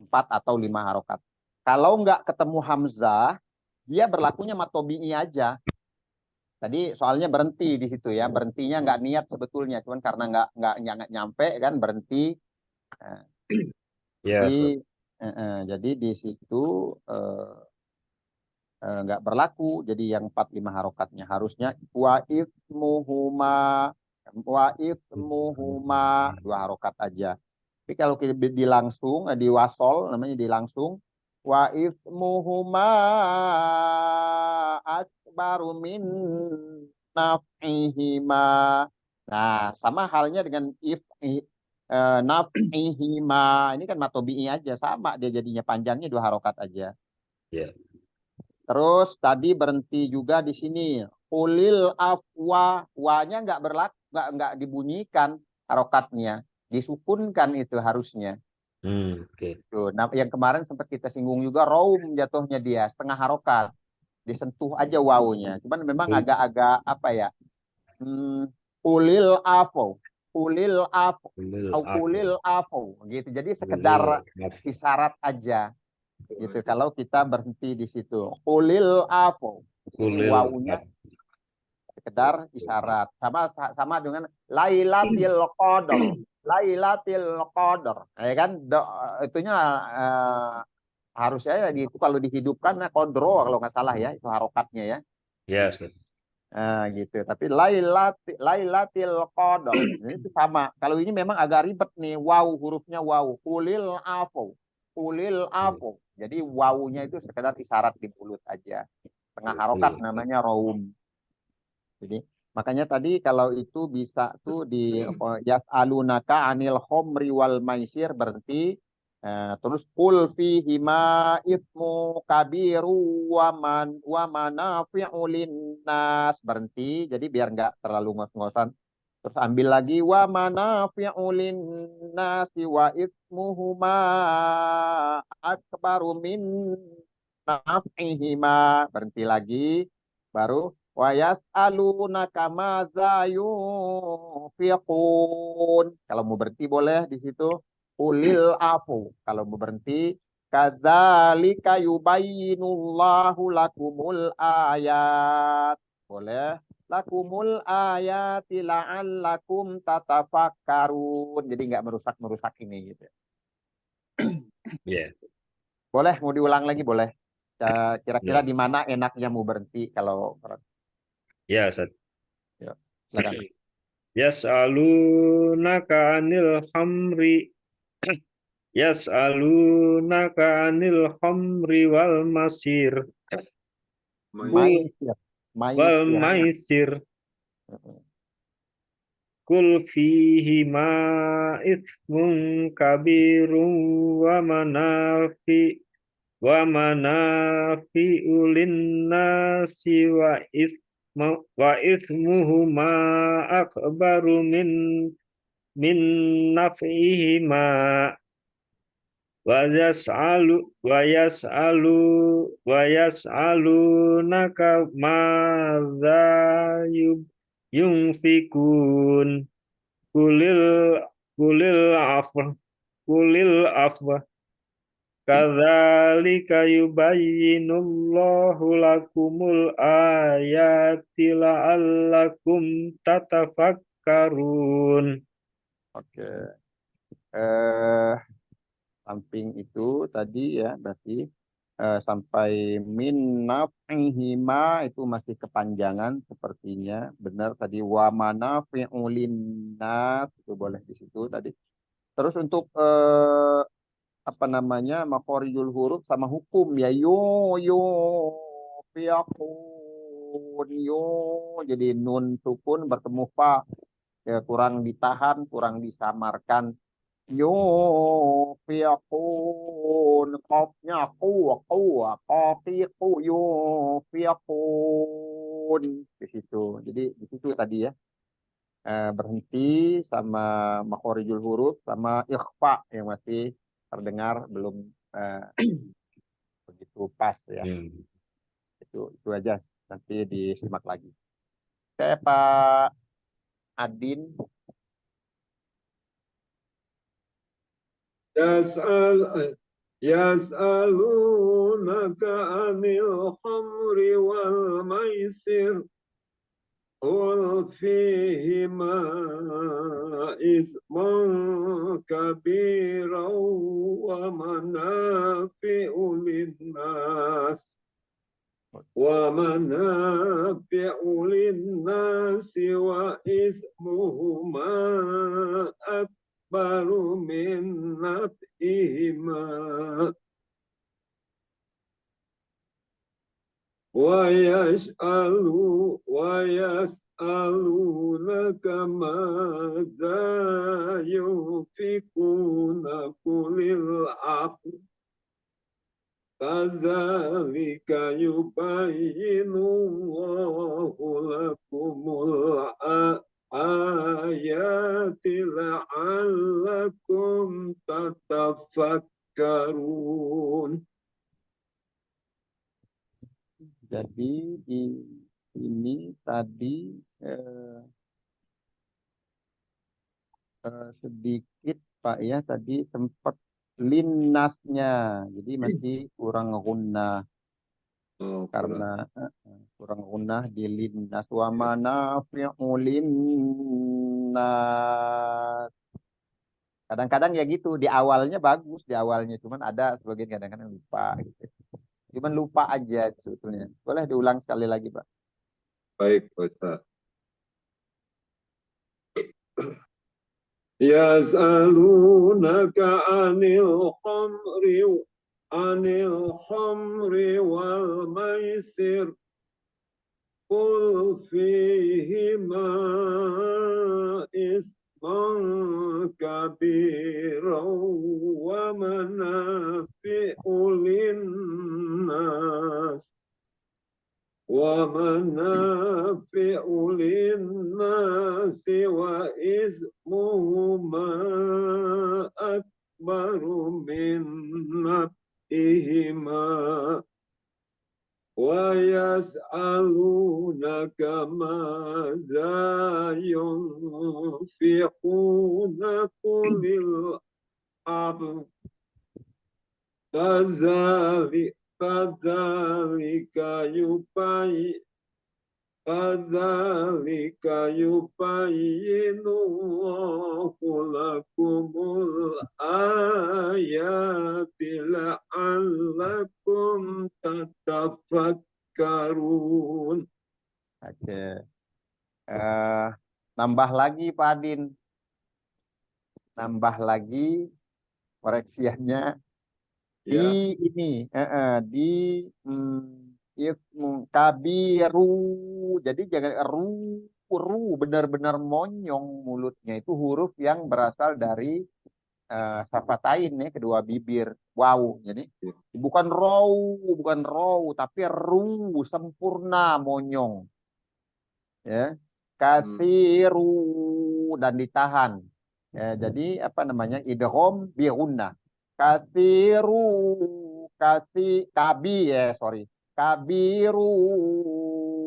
A: 4 atau 5 harokat. Kalau nggak ketemu hamzah, dia berlakunya mat tobi'i aja. Tadi soalnya berhenti di situ ya, berhentinya nggak niat sebetulnya, cuman karena nggak nyampe kan berhenti.
D: Ya,
A: Jadi
D: Ustaz.
A: jadi di situ nggak berlaku. Jadi yang 4-5 harokatnya harusnya wa ismuhuma 2 harokat aja. Tapi kalau kita di langsung, di wasol namanya di langsung, wa ismuhuma akbaru min naf'ihima. Nah, sama halnya dengan naf'ihima. Ini kan matobi'i aja, sama dia jadinya panjangnya 2 harokat aja.
D: Ya.
A: Terus tadi berhenti juga di sini. Ulil afwa, wanya nggak berlaku, nggak dibunyikan harokatnya, disukunkan itu harusnya.
D: Oke.
A: Tuh, nah, yang kemarin sempat kita singgung juga, raum jatuhnya dia setengah harokat, disentuh aja wawunya. Cuman memang agak-agak apa ya? Ulil afwa, ulil afwa, ulil afwa, gitu. Jadi sekedar isyarat aja. Gitu kalau kita berhenti di situ ulil afo, ini wawunya sekedar isyarat, sama dengan lailatul qadar ya kan, itunya harusnya ya itu kalau dihidupkan kodro kalau nggak salah ya, itu harokatnya ya.
D: Ya,
A: Gitu. Tapi lailatul qadar ini itu sama. Kalau ini memang agak ribet nih, hurufnya ulil afo. Jadi wawunya itu sekedar isyarat di mulut aja. Tengah harokat namanya raum. Jadi makanya tadi kalau itu bisa tuh di yas'alunaka anil khomri wal maisir berhenti. Terus qul fihima ismu kabiru wa manafi'u linnas berhenti. Jadi biar nggak terlalu ngos-ngosan. Terus ambil lagi wa manafi'u linnasi wa ismuhuma akbaru min naf'ihima. Berhenti lagi. Baru wa yas'alunaka madza yunfiqun. Kalau mau berhenti boleh di situ. Ulil afu. Kalau mau berhenti, kadzalika yubayyinullahu lakumul ayat. Boleh. Lakumul ayati la'allakum tatafakkarun. Jadi nggak merusak-merusak ini gitu.
D: Ya.
A: Boleh, mau diulang lagi boleh. Kira-kira di mana enaknya mau berhenti kalau
D: Ya, Ustaz.
A: ya, silakan.
D: Yas'alunaka 'anil khamri Yas'alunaka 'anil khamri wal masir
A: Maisir.
D: wal maisir Qul fihima ithmun kabirun wa wa manafi'u linnasi wa ismuhuma akbaru min naf'ihima wa yas'alunaka madza yunfikun kulil kulil afwa kulil afwa kadzalika yubayyinullahu lakumul ayati la'allakum tatafakkarun.
A: Oke. Eh, samping itu tadi ya berarti sampai min naf'ihima itu masih kepanjangan sepertinya. Benar tadi wa manafi'u linnas itu boleh di situ tadi. Terus untuk apa namanya makhorijul huruf sama hukum ya yo fiakun yo jadi nun sukun bertemu fa ya, kurang ditahan kurang disamarkan yo fiakun qafnya aku qafiqu yo fiakun di situ jadi di situ tadi ya berhenti sama makhorijul huruf sama ikhfa yang masih terdengar belum eh, begitu pas ya. Itu aja nanti disimak lagi. Saya Pak Adin.
C: Yas'alunaka anil khamri wal maisir قل فيهما إثما كبيرا ومنافع للناس وإثمهما أكبر من نفعهما ويسألونك ماذا ينفقون قل العفو كذلك يبين الله لكم الآيات لعلكم تتفكرون.
A: Jadi di ini tadi sedikit Pak ya tadi sempat linnasnya jadi masih kurang gunnah karena kurang gunnah di linnas wa manafi'u linnas. Kadang-kadang ya gitu di awalnya bagus di awalnya cuman ada sebagian kadang-kadang lupa gitu. Cuman lupa aja sebetulnya. Boleh diulang sekali lagi, Pak.
C: Baik, Ustaz. Yaz'alunaka anil khamri wal maisir qul fihima isman kabiran wa manafi'u linnas وإثمهما أكبر من نفعهما ويسألونك ماذا ينفقون قل العفو كذلك يبين الله لكم الآيات لعلكم تتفكرون.
A: Oke. Nambah lagi Pak Adin. Nambah lagi koreksiannya di ini di kabiru jadi jangan ru benar-benar monyong mulutnya itu huruf yang berasal dari syafatain ya, kedua bibir. Wow. Jadi bukan row, tapi ru sempurna monyong. Ya. Kasiru dan ditahan. Ya, jadi apa namanya? Idgham bi gunnah. Kabi ya, sorry. Kabiru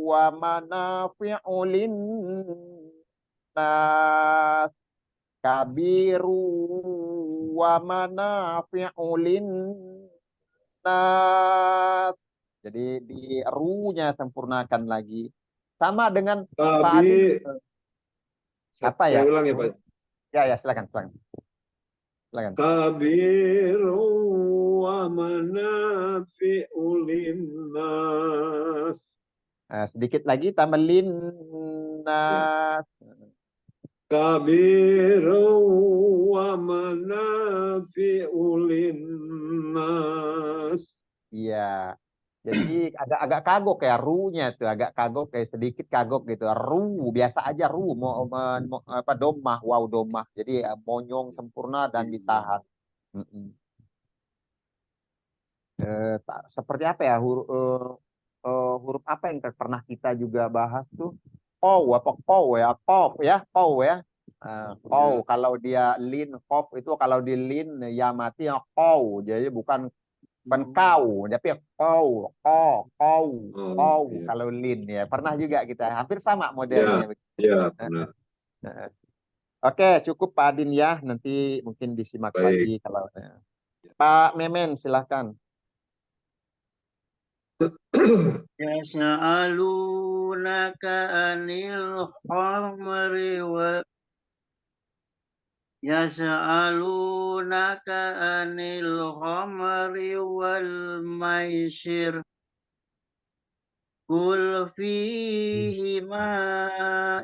A: wa manafi'u linnas. Kabiru wa manafi'u linnas. Jadi di ru-nya sempurnakan lagi. Sama dengan Pak Adin.
C: Kabi,
A: Apa
C: saya
A: ya?
C: ulang ya Pak.
A: Ya, silakan. Silakan.
C: Kabiru wa manafi'u linnas.
A: Sedikit lagi tambah linnas.
C: Kabiru wa manafi'u linnas.
A: Iya. Jadi agak kagok ya ru-nya tuh, agak kagok kayak sedikit kagok gitu. Ru biasa aja ru apa domah, wow domah. Jadi monyong sempurna dan ditahan. Mm-mm. Seperti apa ya huruf apa yang pernah kita juga bahas tuh? Kow ya, kow ya. Kow kalau dia lin kof itu kalau di lin ya mati ya kow. Jadi bukan kau, tapi kau, kau,
C: Oh, iya.
A: kalau lin ya. Pernah juga kita hampir sama
C: Ya,
A: modelnya.
C: ya, benar.
A: Oke, cukup Pak Adin ya. Nanti mungkin disimak
C: Baik.
A: lagi kalau Pak Memen silahkan.
B: Yas'alunaka anil khamri wa Yas'alunaka anil khamri wal maisir. Qul fihima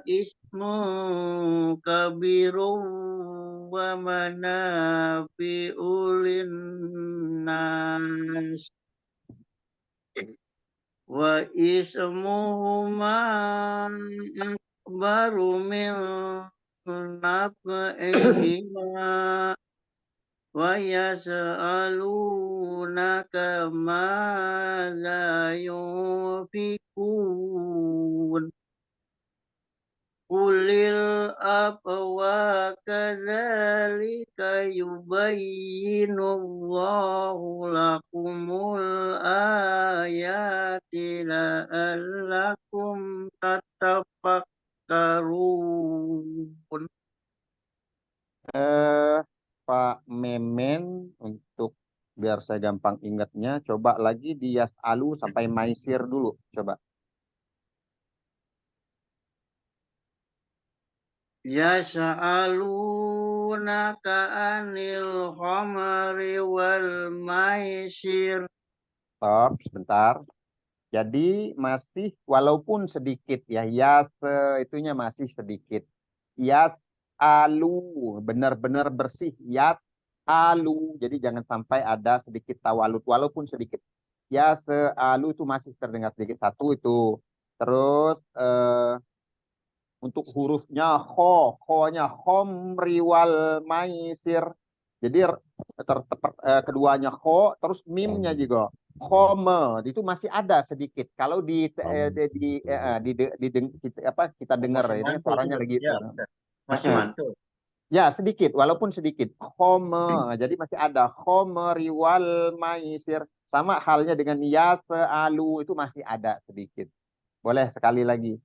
B: ismun kabirun wa manafi'u linnas wa ismuhuma akbaru min naf'ihima wa yas'alunaka madza yunfikun Qulil afwa kadzalika yubayyinullahu lakumul ayati la'allakum tatafakkarun.
A: Pak Memen untuk biar saya gampang ingatnya, coba lagi di Yas'alu sampai Maisir dulu, coba.
B: Yas'alunaka anil khamri wal maisir.
A: Stop, sebentar. Jadi masih walaupun sedikit ya, itunya masih sedikit. Yas alu benar-benar bersih. Yas alu. Jadi jangan sampai ada sedikit tawalut walaupun sedikit. Yas alu itu masih terdengar sedikit satu itu. Terus untuk hurufnya nya khomri wal maisir. Jadi keduanya terus mimnya juga khome itu masih ada sedikit. Kalau kita dengar
B: Masih
A: ini
B: mantul
A: suaranya
B: juga.
A: lagi
B: Ya, Ustaz. Masih mantul.
A: ya sedikit walaupun sedikit khome. Jadi masih ada khomri wal maisir. Sama halnya dengan alu itu masih ada sedikit. Boleh sekali lagi.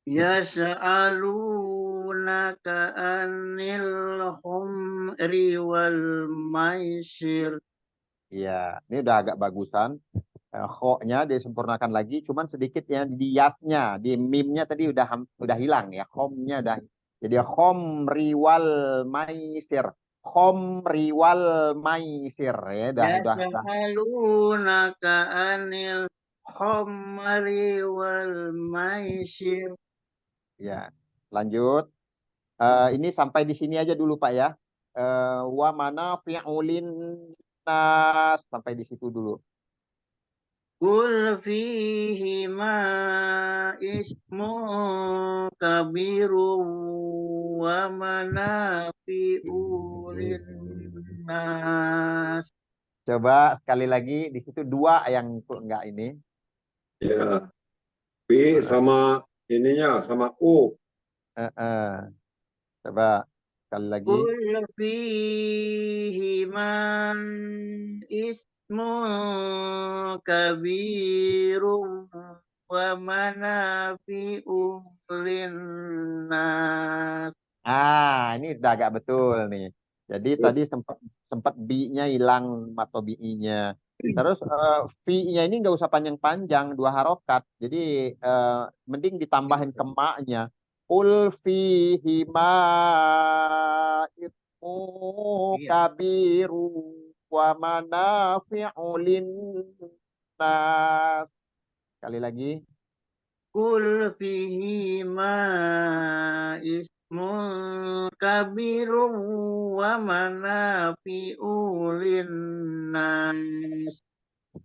B: Yas'alunaka anil khamri wal maisir.
A: Iya, ini udah agak bagusan. Kho-nya disempurnakan lagi, cuman sedikit ya di yasnya, di mimnya tadi udah hilang ya, khomnya udah. Jadi khomri wal maisir, khomri wal maisir ya, udah.
B: Yas'alunaka anil khamri wal maisir.
A: Ya, lanjut. Ini sampai di sini aja dulu Pak ya. Wa mana fi'ulin nas sampai di situ dulu.
B: Qul fihima ismu kabiru wa manafi'u linnas.
A: Coba sekali lagi di situ dua yang enggak ini.
C: Ya, P sama ininya sama U.
A: Coba sekali lagi.
B: Qul fihima ismu kabiru wa manafi'u linnas.
A: Ini udah agak betul nih. Jadi tadi sempat sempat B-nya hilang atau BI-nya. Terus V-nya ini nggak usah panjang-panjang, dua harokat. Jadi mending ditambahin ke ma-nya. Ul fihima ismu
B: Iya.
A: kabiru wa manafi'u linnas. Sekali lagi.
B: Qul fihima ismu kabiru wa manafi'u linnas.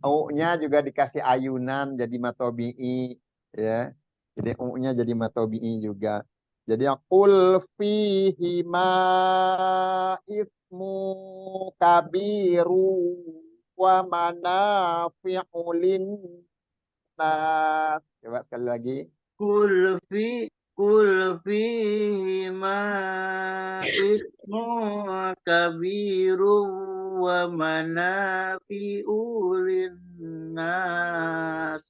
A: U-nya juga dikasih ayunan jadi matobi'i ya. Jadi U-nya jadi matobi'i juga. Jadi qul fihi ma ismu kabiru wa manafi'u linnas. Coba sekali lagi.
B: Qul fihima ismu kabiru wa manafi'u linnas.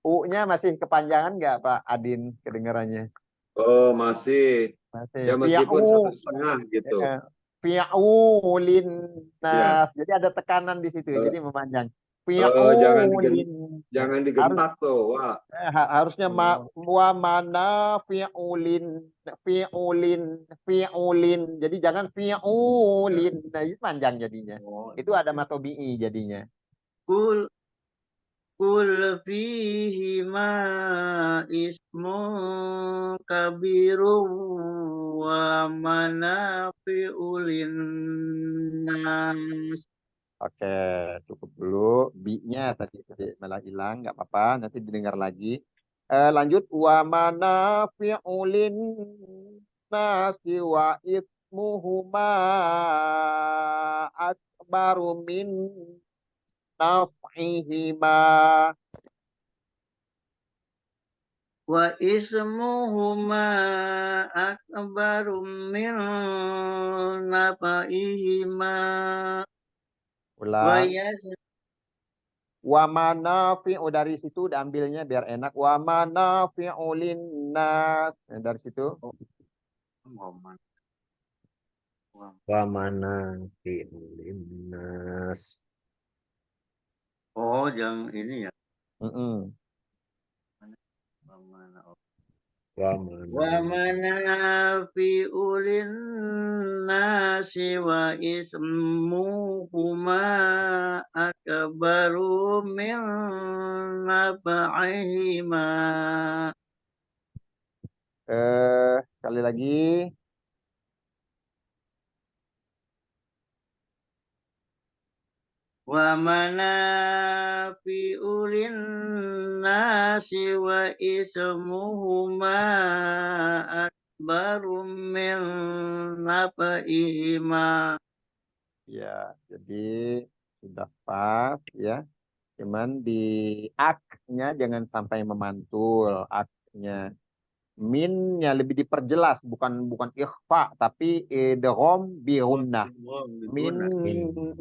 A: U-nya masih kepanjangan nggak Pak Adin kedengarannya?
C: Oh, masih.
A: Masih.
C: Ya meskipun
A: Fi'u
C: 1,5 gitu.
A: Fi'ulin
C: Ya.
A: nas. Jadi ada tekanan di situ. Jadi memanjang.
C: Jangan
A: Fi'ulin.
C: jangan
A: Harus
C: digentak tuh. Wah.
A: harusnya wa mana fi'ulin fi'ulin fi'ulin. Jadi jangan fi'ulin. Nah, itu panjang jadinya. Itu ada matobi'i jadinya.
B: Qul fihima ismu kabiru wa manafi'u linnas.
A: Oke, cukup dulu. B-nya tadi malah hilang, nggak apa-apa. Nanti didengar lagi. Lanjut. Wa mana fi'ulin nasi wa ismuhuma akbaru min naf'ihima.
B: Wa ismuhuma akbaru min nafaihima wa
A: Ulang. Wa mana fi'u dari situ diambilnya biar enak. Wa mana fi'ulin nas. Nah, dari situ.
D: Wa manafi'u linnas.
B: Oh, yang ini ya.
A: Mm-mm.
D: Wa
B: Wa manafi'u linnasi wa ismuhuma akbaru min naf'ihima.
A: Sekali lagi.
B: Wa manafi'u linnasi wa ismuhuma akbaru min naf'ihima.
A: Ya, jadi sudah pas ya. Cuman di ak-nya jangan sampai memantul. Ak-nya. Min-nya lebih diperjelas, bukan ikhfa, tapi idgham bi gunnah. Min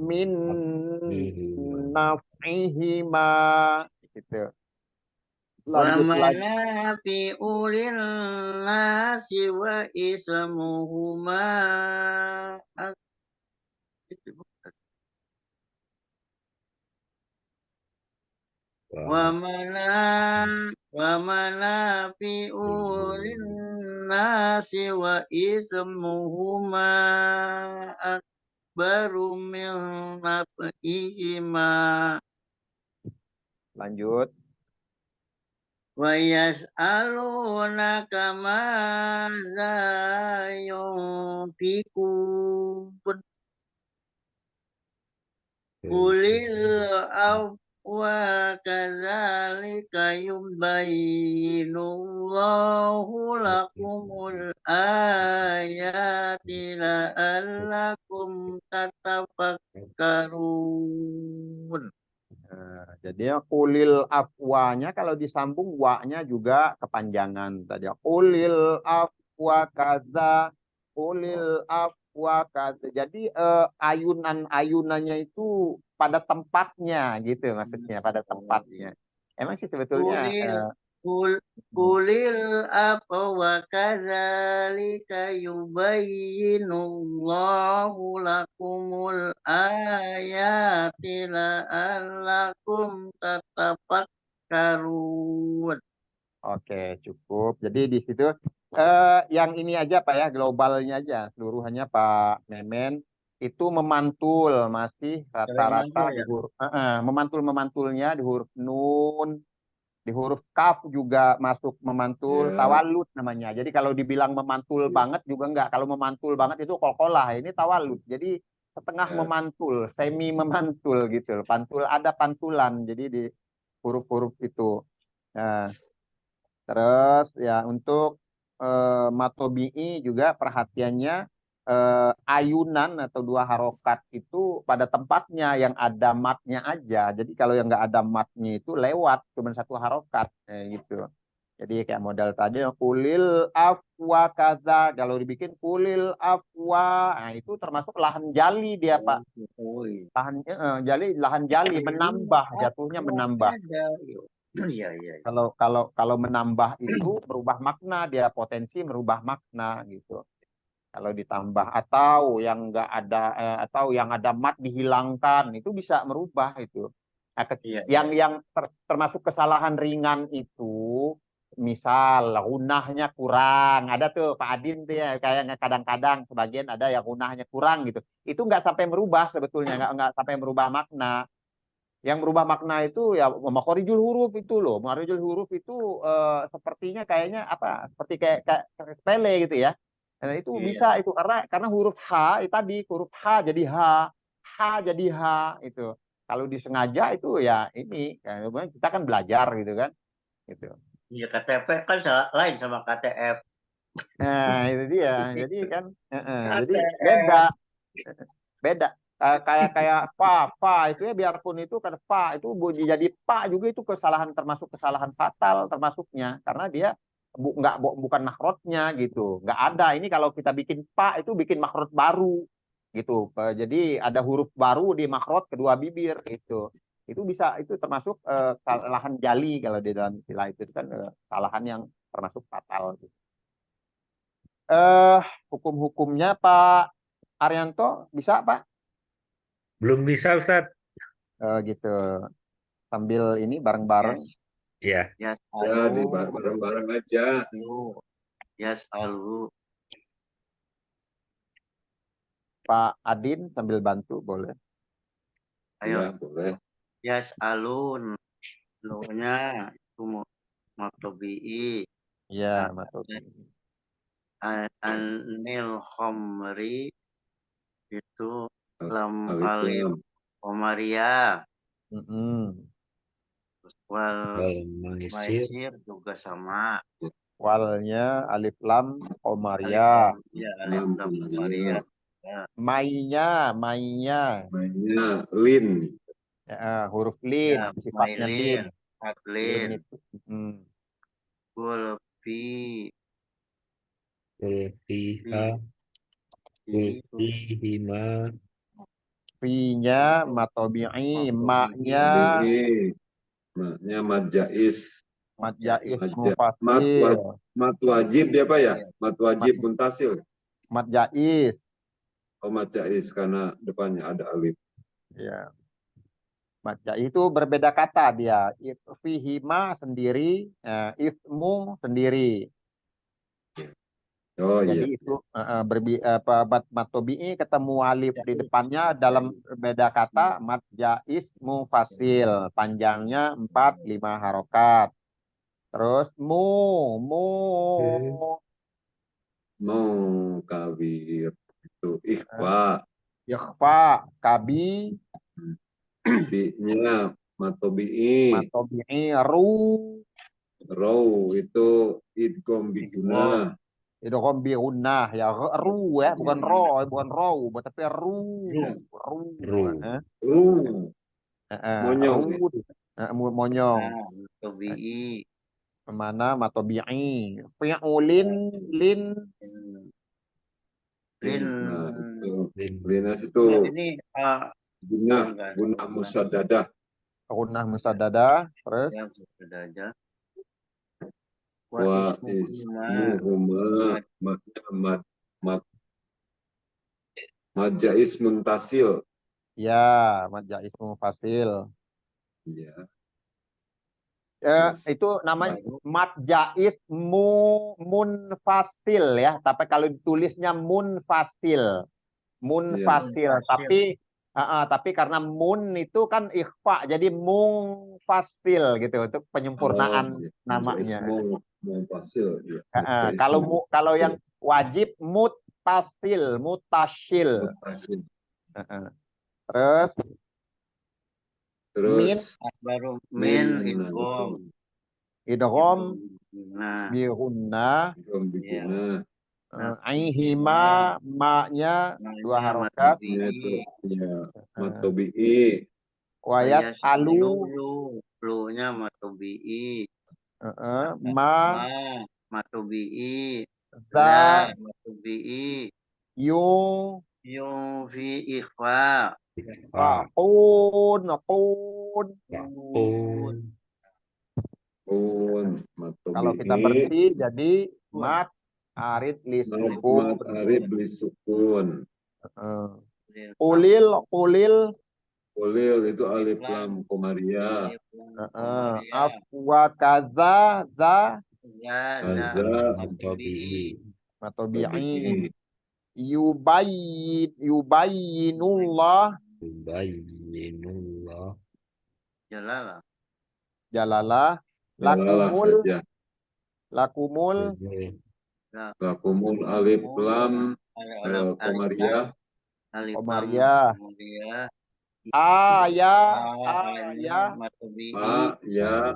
A: min naf'ihima gitu.
B: Wa
A: Lanjut lagi.
B: manafi'u linnasi wa ismuhuma wa manafi'u linnasi wa ismuhuma akbaru min naf'ihima.
A: Lanjut.
B: Wa yas'alunaka maza yunfikun. Qulil kadzalika yubayyinullahu lakumul ayati la'allakum tatafakkarun.
A: Nah, jadi kulil afwanya kalau disambung wa-nya juga kepanjangan tadi. Kulil afwa kaza, kulil afwa kaza. Jadi ayunan-ayunannya itu pada tempatnya gitu maksudnya, pada tempatnya. Emang sih sebetulnya
B: Kulil kulil apa wa kadzalika yubayyinullahu lakumul ayati la'allakum tatafakkarun.
A: oke cukup. Jadi di situ yang ini aja Pak ya, globalnya aja, seluruhannya Pak Memen itu memantul masih rata-rata di
B: Ya.
A: huruf memantul-memantulnya di huruf nun, di huruf kaf juga masuk memantul,
C: Ya.
A: tawalud namanya. Jadi kalau dibilang memantul banget juga enggak. Kalau memantul banget itu kolkolah, ini tawalud. Jadi setengah
C: Ya.
A: memantul, semi memantul gitu. Pantul ada pantulan. Jadi di huruf-huruf itu. Nah, terus ya untuk matobi'i juga perhatiannya ayunan atau dua harokat itu pada tempatnya yang ada matnya aja. Jadi kalau yang nggak ada matnya itu lewat cuma satu harokat gitu. Jadi kayak modal tadi kulil afwa kaza, kalau dibikin kulil afwa, nah itu termasuk lahan jali dia Pak.
B: Oh, iya.
A: Lahan jali menambah, jatuhnya menambah.
B: Iya, iya.
A: Kalau menambah itu berubah makna, dia potensi merubah makna gitu. Kalau ditambah atau yang enggak ada atau yang ada mat dihilangkan itu bisa merubah itu. Nah,
B: Iya,
A: yang termasuk kesalahan ringan itu misal gunahnya kurang, ada tuh Pak Adin tuh ya kayak kadang-kadang sebagian ada yang gunahnya kurang gitu. Itu nggak sampai merubah sebetulnya, nggak sampai merubah makna. Yang berubah makna itu ya makhorijul huruf itu loh. Makhorijul huruf itu sepertinya kayaknya apa? Seperti kayak sepele gitu ya. Nah, itu
B: iya.
A: bisa itu karena huruf H itu tadi huruf H jadi H jadi H itu. Kalau disengaja itu ya ini kita kan belajar gitu kan. Gitu.
B: Iya, KTP kan lain sama KTF.
A: Nah, itu dia. Jadi kan jadi beda.
B: KTF.
A: Beda. Kayak kayak fa itu ya biarpun itu kan fa itu jadi pa juga itu kesalahan termasuk kesalahan fatal termasuknya karena dia bukan makrotnya gitu, nggak ada. Ini kalau kita bikin pa itu bikin makrot baru gitu. Jadi ada huruf baru di makrot kedua bibir itu bisa itu termasuk kesalahan jali kalau di dalam istilah itu kan kesalahan yang termasuk fatal gitu. Hukum-hukumnya Pak Arianto bisa Pak?
D: Belum bisa Ustadz.
A: Gitu sambil ini bareng-bareng.
B: Yes,
D: Ya.
B: yes,
C: Ya, di bareng-bareng aja.
B: yes, alu.
A: Pak Adin sambil bantu boleh.
B: Ayo,
C: Ya, boleh.
B: yes, alun. Lo-nya itu matobi'i.
A: Iya masuk.
B: Anil khomri itu lam
C: Alif
B: alif
C: lam.
B: Komaria. Wal
D: Maisir.
B: maisir juga sama.
A: Walnya alif lam
B: Alif
A: komaria.
B: lam, ya, alif lam Komaria. Ya,
A: Mainya
C: Mainnya lin.
A: huruf lin,
B: ya,
A: sifatnya lin.
B: mailin,
A: Lin
B: aklin,
A: itu.
B: gulpi,
D: Fiha.
B: di,
D: Fihima.
A: Fi-nya matobi'i, maknya
C: Tabi'i. Maknya mad jaiz.
A: mat jaiz
C: Mat
A: mufasil.
C: mat wajib dia apa ya? Mat wajib
A: Mat,
C: muntasil.
A: mat jaiz.
C: Oh, mat jaiz karena depannya ada alif.
A: Ya. Mat jaiz itu berbeda kata dia. Fihima sendiri, ismu sendiri.
C: Oh iya.
A: Jadi itu mat tobi'i ketemu alif di depannya dalam beda kata mat jaiz mufasil, panjangnya 4-5 harokat. Terus
C: Mau kabir itu ikhfa.
A: ikhfa kabi
C: Bi-nya matobi'i.
A: Matobi'i
C: Raw itu idgham biguna.
A: idgham bi gunnah ya ru ya bukan ro bukan raw tapi ru
D: Ru.
C: Monyong.
A: monyong
B: Nah, matobi'i.
A: mana matobi'i fi'ulin lin
B: Lin.
C: Nah, itu.
D: Lin.
C: Linas itu
B: Ini
C: guna musaddadah.
A: gunnah musaddada terus
B: yang sudah aja.
C: Wa
B: ismuhuma.
C: ismuhuma majais muntasil.
A: ya mad ismu fasil
C: Ya.
A: itu namanya mad jaiz munfasil ya tapi kalau ditulisnya munfasil tapi karena mun itu kan ikhfa jadi mungfasil gitu untuk penyempurnaan namanya.
C: Munfasil. Ya.
A: Kalau yang wajib mutasil.
C: Munfasil.
A: Terus min
B: baru min
A: idgham
B: nah
A: bi gunnah
C: biguna.
A: aihima ma-nya dua harokat
C: Matobi'i.
A: wayas alu
B: lu-nya matobi'i matobi'i
A: za
B: matobi'i
A: yung
B: fi ikhfa
A: qun
C: Matobi'i.
A: kalau kita bersih jadi mat arid li sukun
C: Arid li sukun.
A: ulil
C: Ulil itu alif lam komariah.
A: afwa kaza za matobi'i yubayyinullah jalalah lakumul
C: alif lam komariah.
A: ayah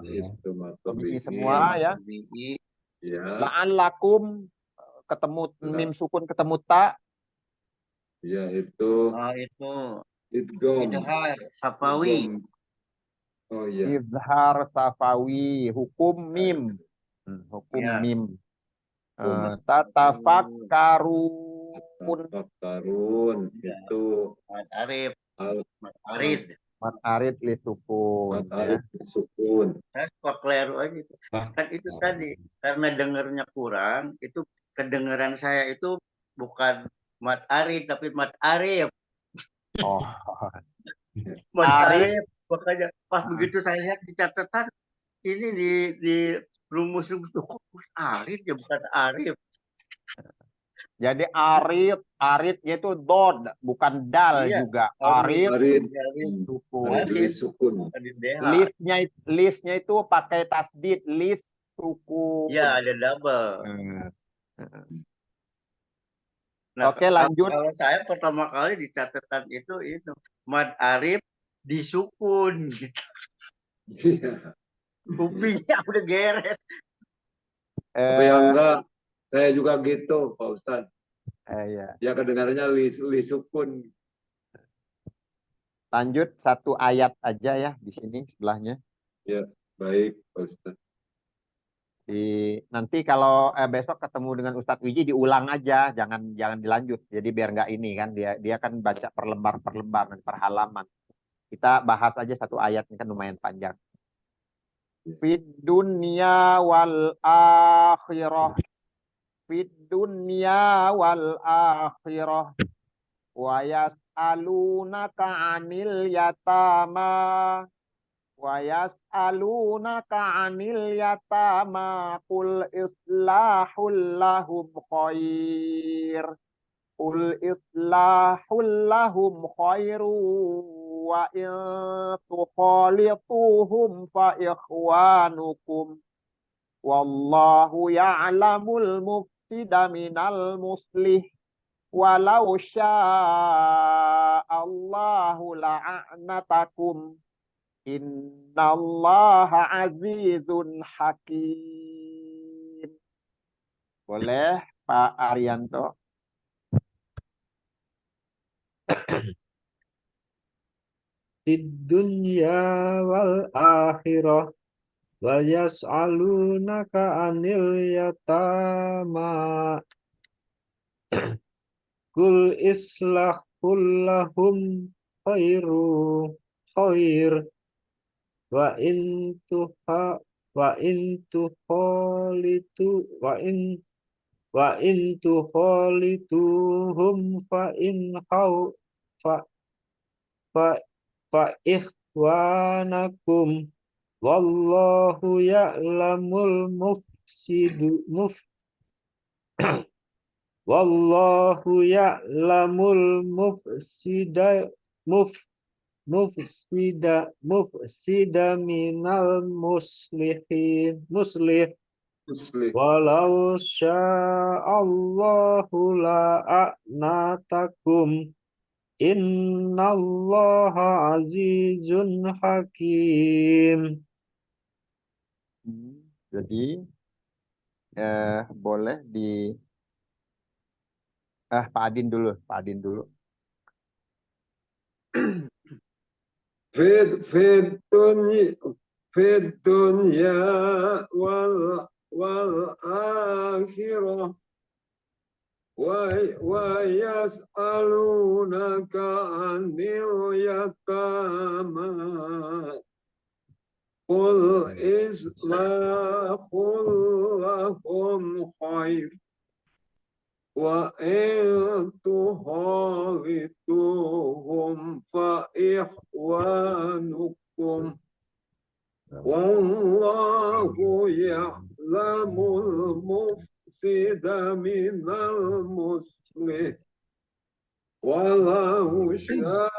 C: Itu matobi'i
A: semua ya. La'allakum ketemu mim sukun ketemu ta.
C: Ya itu.
B: itu
C: Idgham.
B: Idhar Safawi.
C: Oh iya.
A: Izhar safawi hukum mim. Hukum mim. Tatafakkarun
C: itu
B: Arif Arid
A: li sukun.
C: Sukun.
B: Saya kok kleru aja itu. Kan itu tadi karena dengernya kurang, itu kedengeran saya itu bukan mat arid tapi mat arif.
A: Oh.
B: Mat arif makanya pas begitu saya lihat di catatan ini di rumus-rumus kok arid ya bukan arif.
A: Jadi aridnya itu dod, bukan dal juga. Arid
C: sukun.
A: Listnya itu pakai tasdid, list sukun.
B: Ya, ada double. Nah,
A: oke, lanjut.
B: Kalau saya pertama kali di catatan itu mad arif disukun gitu.
C: Iya.
B: Kupingnya udah geres.
C: Tapi yang enggak, saya juga gitu, Pak Ustadz.
A: Iya.
C: Ya kedengarannya li sukun.
A: Lanjut satu ayat aja ya di sini sebelahnya.
C: Ya, baik, Pak Ustadz.
A: Nanti kalau besok ketemu dengan Ustadz Wiji diulang aja, jangan dilanjut. Jadi biar nggak ini kan dia kan baca per lembar per halaman. Kita bahas aja satu ayat ini kan lumayan panjang. Fid dunya wal akhirah. Fid dunya wal akhirah. Wa yas'alunaka 'anil yatama. Wa yas'alunaka 'anil yatama qul islahul lahum khair. Qul islahul lahum khairu wa in tukhalituhum fa ikhwanukum. Wallahu ya'lamul mufsida minal muslih. Walau sya'allahu la'anatakum. Innallaha azizun hakim. Boleh Pak Arianto?
D: Fid dunya wal akhirah wa yas'alunaka 'anil yatama kul islahul lahum khairu khair wa in tuha wa in tukhalitu wa in tukhalituhum fa in hau fa fa fa ikhwanakum wallahu ya'lamul wallahu ya'lamul mufsida minal muslih
C: Muslim.
D: walau sya'allahu la'anatakum innallaha azizun hakim.
A: Jadi boleh di Pak Adin dulu, Pak Adin dulu.
C: Fid dunya wal akhirah wa yas'alunaka 'anil yatama qul islahul lahum khair wa in tuhalituhum fa ikhwanukum wallahu ya'lamul mufsida minal muslih walau sya'allahu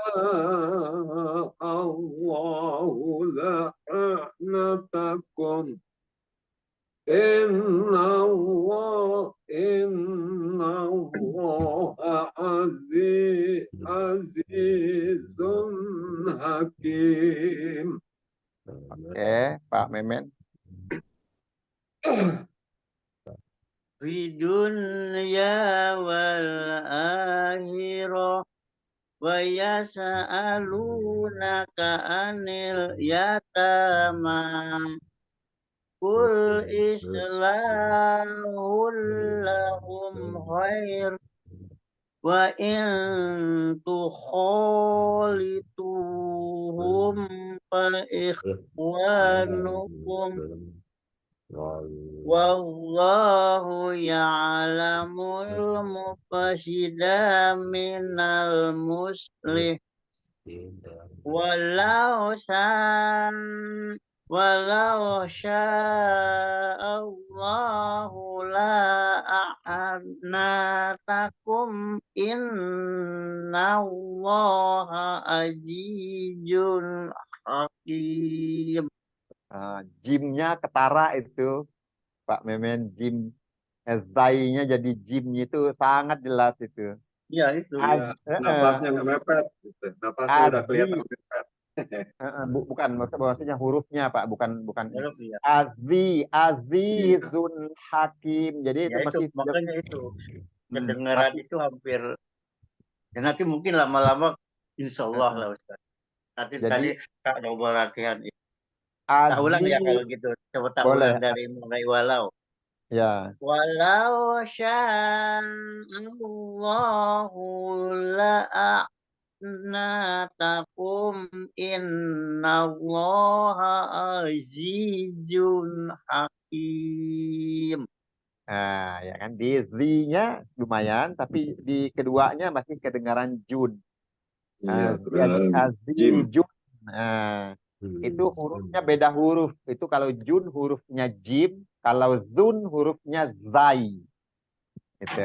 C: la'anatakum Inna Allah azizun hakim.
A: Oke, Pak Memen.
B: Fi dunya wal akhirah wa yas'alunaka 'anil yatama Kul islahul lahum khair wa in tukhalituhum fa ikhwanukum wallahu ya'lamul mufsida minal muslih walau sya'allahu la'anatakum innallaha azizun hakim.
A: Jimnya ketara itu, Pak Memen, jim. Zai-nya jadi jimnya itu sangat jelas itu.
B: Ya itu.
C: Ya, napasnya nggak mepet. Gitu. Napasnya udah kelihatan mepet.
A: Bukan maksudnya hurufnya Pak, bukan
B: Huruf, ya.
A: azizun hakim. Jadi itu
B: Ya itu
A: masih
B: makanya itu kedengaran itu hampir ya nanti mungkin lama-lama insya Allah lah Ustaz. Nanti tadi Kak coba latihan itu. Tak ulang ya kalau gitu. Coba tak
A: boleh.
B: ulang dari mulai walau.
A: Ya.
B: Walau sya'allahu la'anatakum innallaha azizun hakim.
A: Nah, ya kan di Z-nya lumayan, tapi di keduanya masih kedengaran Jun. Jadi azizun. Nah, itu hurufnya beda huruf. Itu kalau Jun hurufnya Jim, kalau Zun hurufnya Zai. Gitu.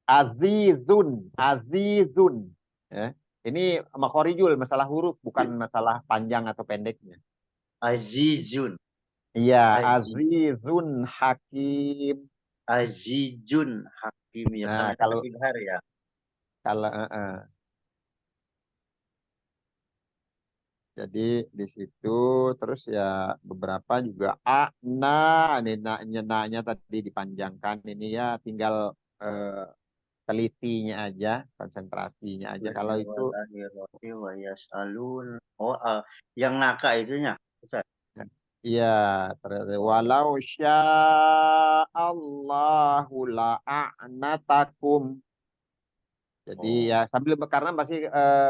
B: Azizun.
A: Azizun. Ya. Ini makhorijul, masalah huruf, bukan masalah panjang atau pendeknya.
B: Azizun.
A: Iya, azizun hakim.
B: Azizun hakim ya.
A: Nah, kalau
B: Ibhar ya.
A: Kalau Jadi di situ terus ya beberapa juga a na ini na-nya tadi dipanjangkan ini ya tinggal telitinya aja, konsentrasinya aja. Kalau
B: Dunya
A: itu
B: wal akhirati wa yas'alun. Oh, yang naka itunya. Ustaz.
A: iya,
B: Oh,
A: walau Allahu la'anatakum. Jadi
B: oh.
A: ya sambil karena masih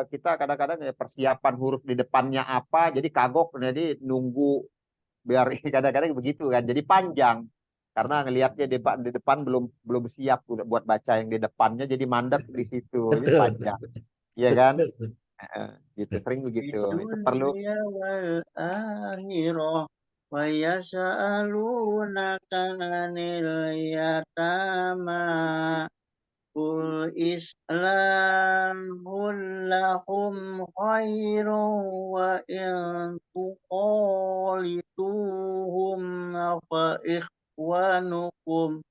A: kita kadang-kadang ya persiapan huruf di depannya apa, jadi kagok, jadi nunggu biar kadang-kadang begitu kan, jadi panjang karena ngelihatnya di depan belum belum siap buat baca yang di depannya, jadi mandek di situ, jadi
D: Betul.
A: panjang, iya kan? Eh, gitu sering begitu, itu perlu.
B: Dunya wal akhirah wa yas'alunaka 'anil yatama qul islahun lahum khairun wa in tuqalituhum fa ikhwanukum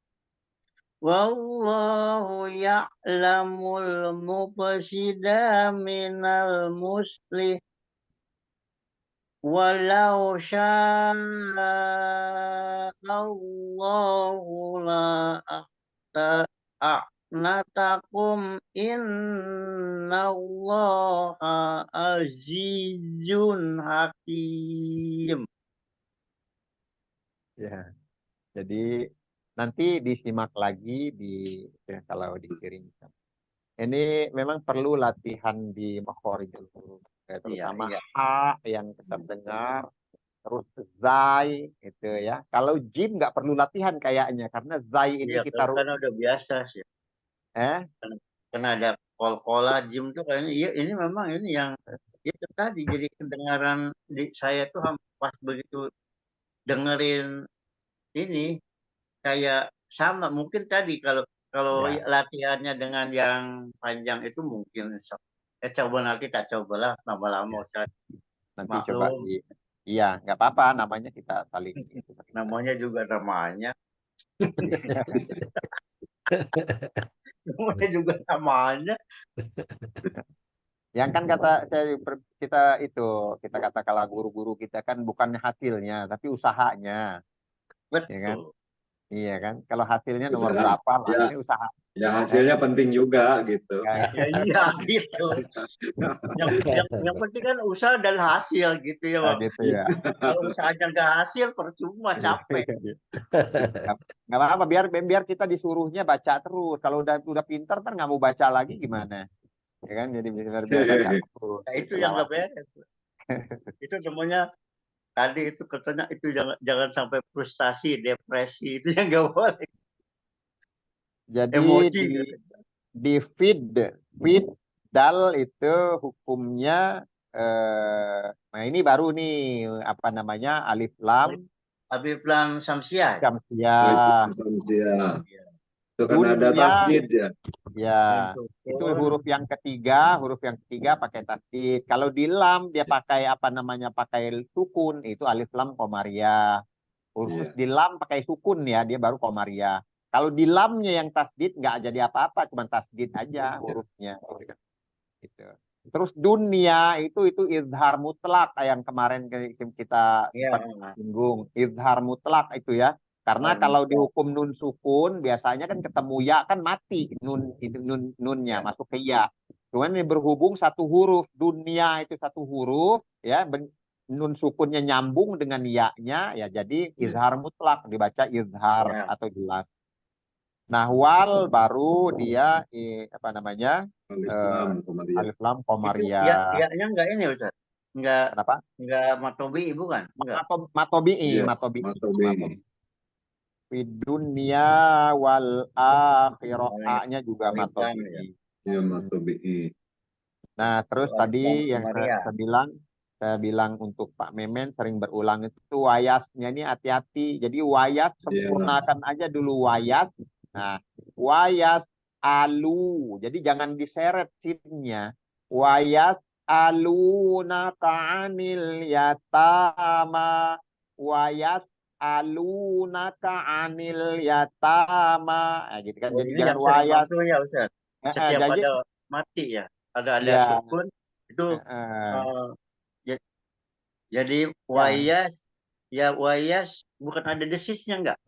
B: wallahu ya'lamul mufsida minal muslih walau sya'allahu la a'natakum innallaha azizun hakim.
A: Ya, jadi nanti disimak lagi ya, kalau dikirimkan. Ini memang perlu latihan di makhorijul huruf,
B: Iya,
A: terutama
B: iya.
A: ha yang kita dengar, terus zai itu ya. Kalau jim nggak perlu latihan kayaknya karena zai ini
B: Iya,
A: kita
B: karena udah biasa sih.
A: eh
B: Karena ada kol-kola gym tuh kayaknya iya ini memang ini yang itu tadi jadi kedengaran di saya tuh pas begitu dengerin ini kayak sama mungkin tadi kalau kalau
A: ya
B: latihannya dengan yang panjang itu mungkin coba nanti tak cobalah lama-lama
A: ya
B: Ustaz.
A: nanti coba
B: Maklum
A: di iya nggak apa-apa namanya kita saling itu saling
B: namanya juga namanya namanya juga namanya
A: yang kan kata kita itu kita kata kalau guru-guru kita kan bukan hasilnya tapi usahanya, ya kan?
B: betul.
A: Iya kan? Kalau hasilnya nomor
C: Usaha
A: berapa lah,
C: ya,
A: ini usaha.
C: ya
A: Eh,
C: hasilnya penting juga gitu.
A: ya,
B: Ya iya gitu. Yang penting kan usaha dan hasil gitu ya Bang.
A: gitu ya.
B: Kalau usahanya nggak hasil percuma capek.
A: Nggak apa-apa, biar biar kita disuruhnya baca terus. Kalau udah pinter kan nggak mau baca lagi gimana? Ya kan? Jadi biar biar baca terus.
B: Nah, itu
A: Itu
B: yang nggak
A: lawat.
B: beres. Itu namanya tadi itu katanya itu jangan jangan sampai frustasi, depresi itu yang nggak boleh.
A: Jadi
B: Emosi
A: di
B: gitu.
A: feed dal itu hukumnya nah ini baru nih apa namanya alif lam
B: Habib Lam Samsiah.
C: Oh, itu
A: syamsiah
C: asumsi ya.
B: Ya.
C: Itu kan ada
A: dunia.
C: tasjid ya.
A: Ya,
B: Nun
A: itu
B: sukun.
A: huruf yang ketiga pakai tasdid. Kalau di lam dia pakai apa namanya? Pakai sukun, itu alif lam komariah. Khusus
C: Iya.
A: di lam pakai sukun ya, dia baru komariah. Kalau di lamnya yang tasdid nggak jadi apa-apa, cuma tasdid aja hurufnya. Gitu. Terus dunia itu izhar mutlak yang kemarin kita
B: Iya,
A: sempat singgung. Izhar mutlak itu ya. Karena kalau
B: Mutlak.
A: dihukum nun sukun biasanya kan ketemu ya kan mati nun itu nunnya
B: Ya.
A: masuk ke ya. Cuman ini berhubung satu huruf, dunia itu satu huruf ya nun sukunnya nyambung dengan ya-nya ya jadi
C: Iya.
A: izhar mutlak dibaca izhar
B: Ya.
A: atau jelas. Nah, wal baru dia apa namanya?
C: Alif
A: eh,
C: lam kemudian.
A: alif lam
B: Itu
A: komaria.
B: ya nggak ini Ustaz. Nggak
A: Kenapa?
B: nggak matobi bukan? Enggak.
A: Matobi'i,
C: Iya,
A: matobi'i.
C: matobi.
A: Fi dunya wal akhirah. A-nya juga
B: Alif lam ya.
A: matobi'i.
C: Iya,
A: Hmm.
C: matobi.
A: Nah, terus
B: Alif
A: tadi
B: lam
A: yang
B: Maria.
A: saya bilang untuk Pak Memen sering berulang itu wayasnya ini hati-hati. Jadi wayas
C: Iya,
A: sempurnakan aja dulu wayas. Nah, wayas alu. Jadi jangan diseret sinnya. Wayas alunaka anil yatama. Wayas alunaka anil yatama. Nah, gitu kan.
B: Oh,
A: Jadi
B: ini
A: jangan
B: yang sering
A: wayas.
B: masuk ya Ustaz. Setiap
A: Jadi
B: ada mati ya. Ada
A: ya
B: sukun itu
A: eh,
B: eh, ya, Jadi wayas, ya wayas bukan ada desisnya enggak?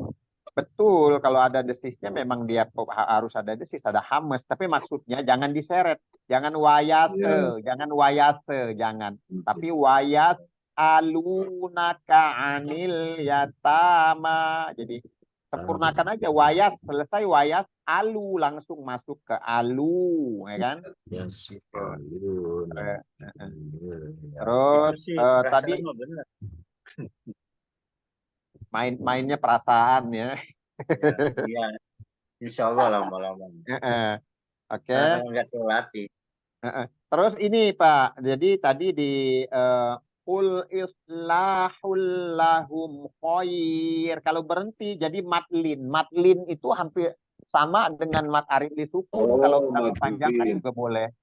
A: Betul, kalau ada desisnya memang dia harus ada desis, ada hames. Tapi maksudnya jangan diseret, jangan wayase, jangan wayase, jangan. Tapi wayas alunaka anil yatama. Jadi sempurnakan aja wayas, selesai wayas alu langsung masuk ke alu, ya kan?
D: Ya,
A: Gitu.
D: nah,
A: Terus
B: Itu sih
A: tadi
B: perasaan mah benar.
A: mainnya perasaan ya.
B: Iya, insya Allah lama-lama.
A: Oke.
B: Kalau nggak terlatih.
A: Terus ini Pak, jadi tadi di qul islahul lahum khair. Kalau berhenti jadi matlin. Matlin itu hampir sama dengan mat arif li sukun. Kalau kita panjangkan juga boleh.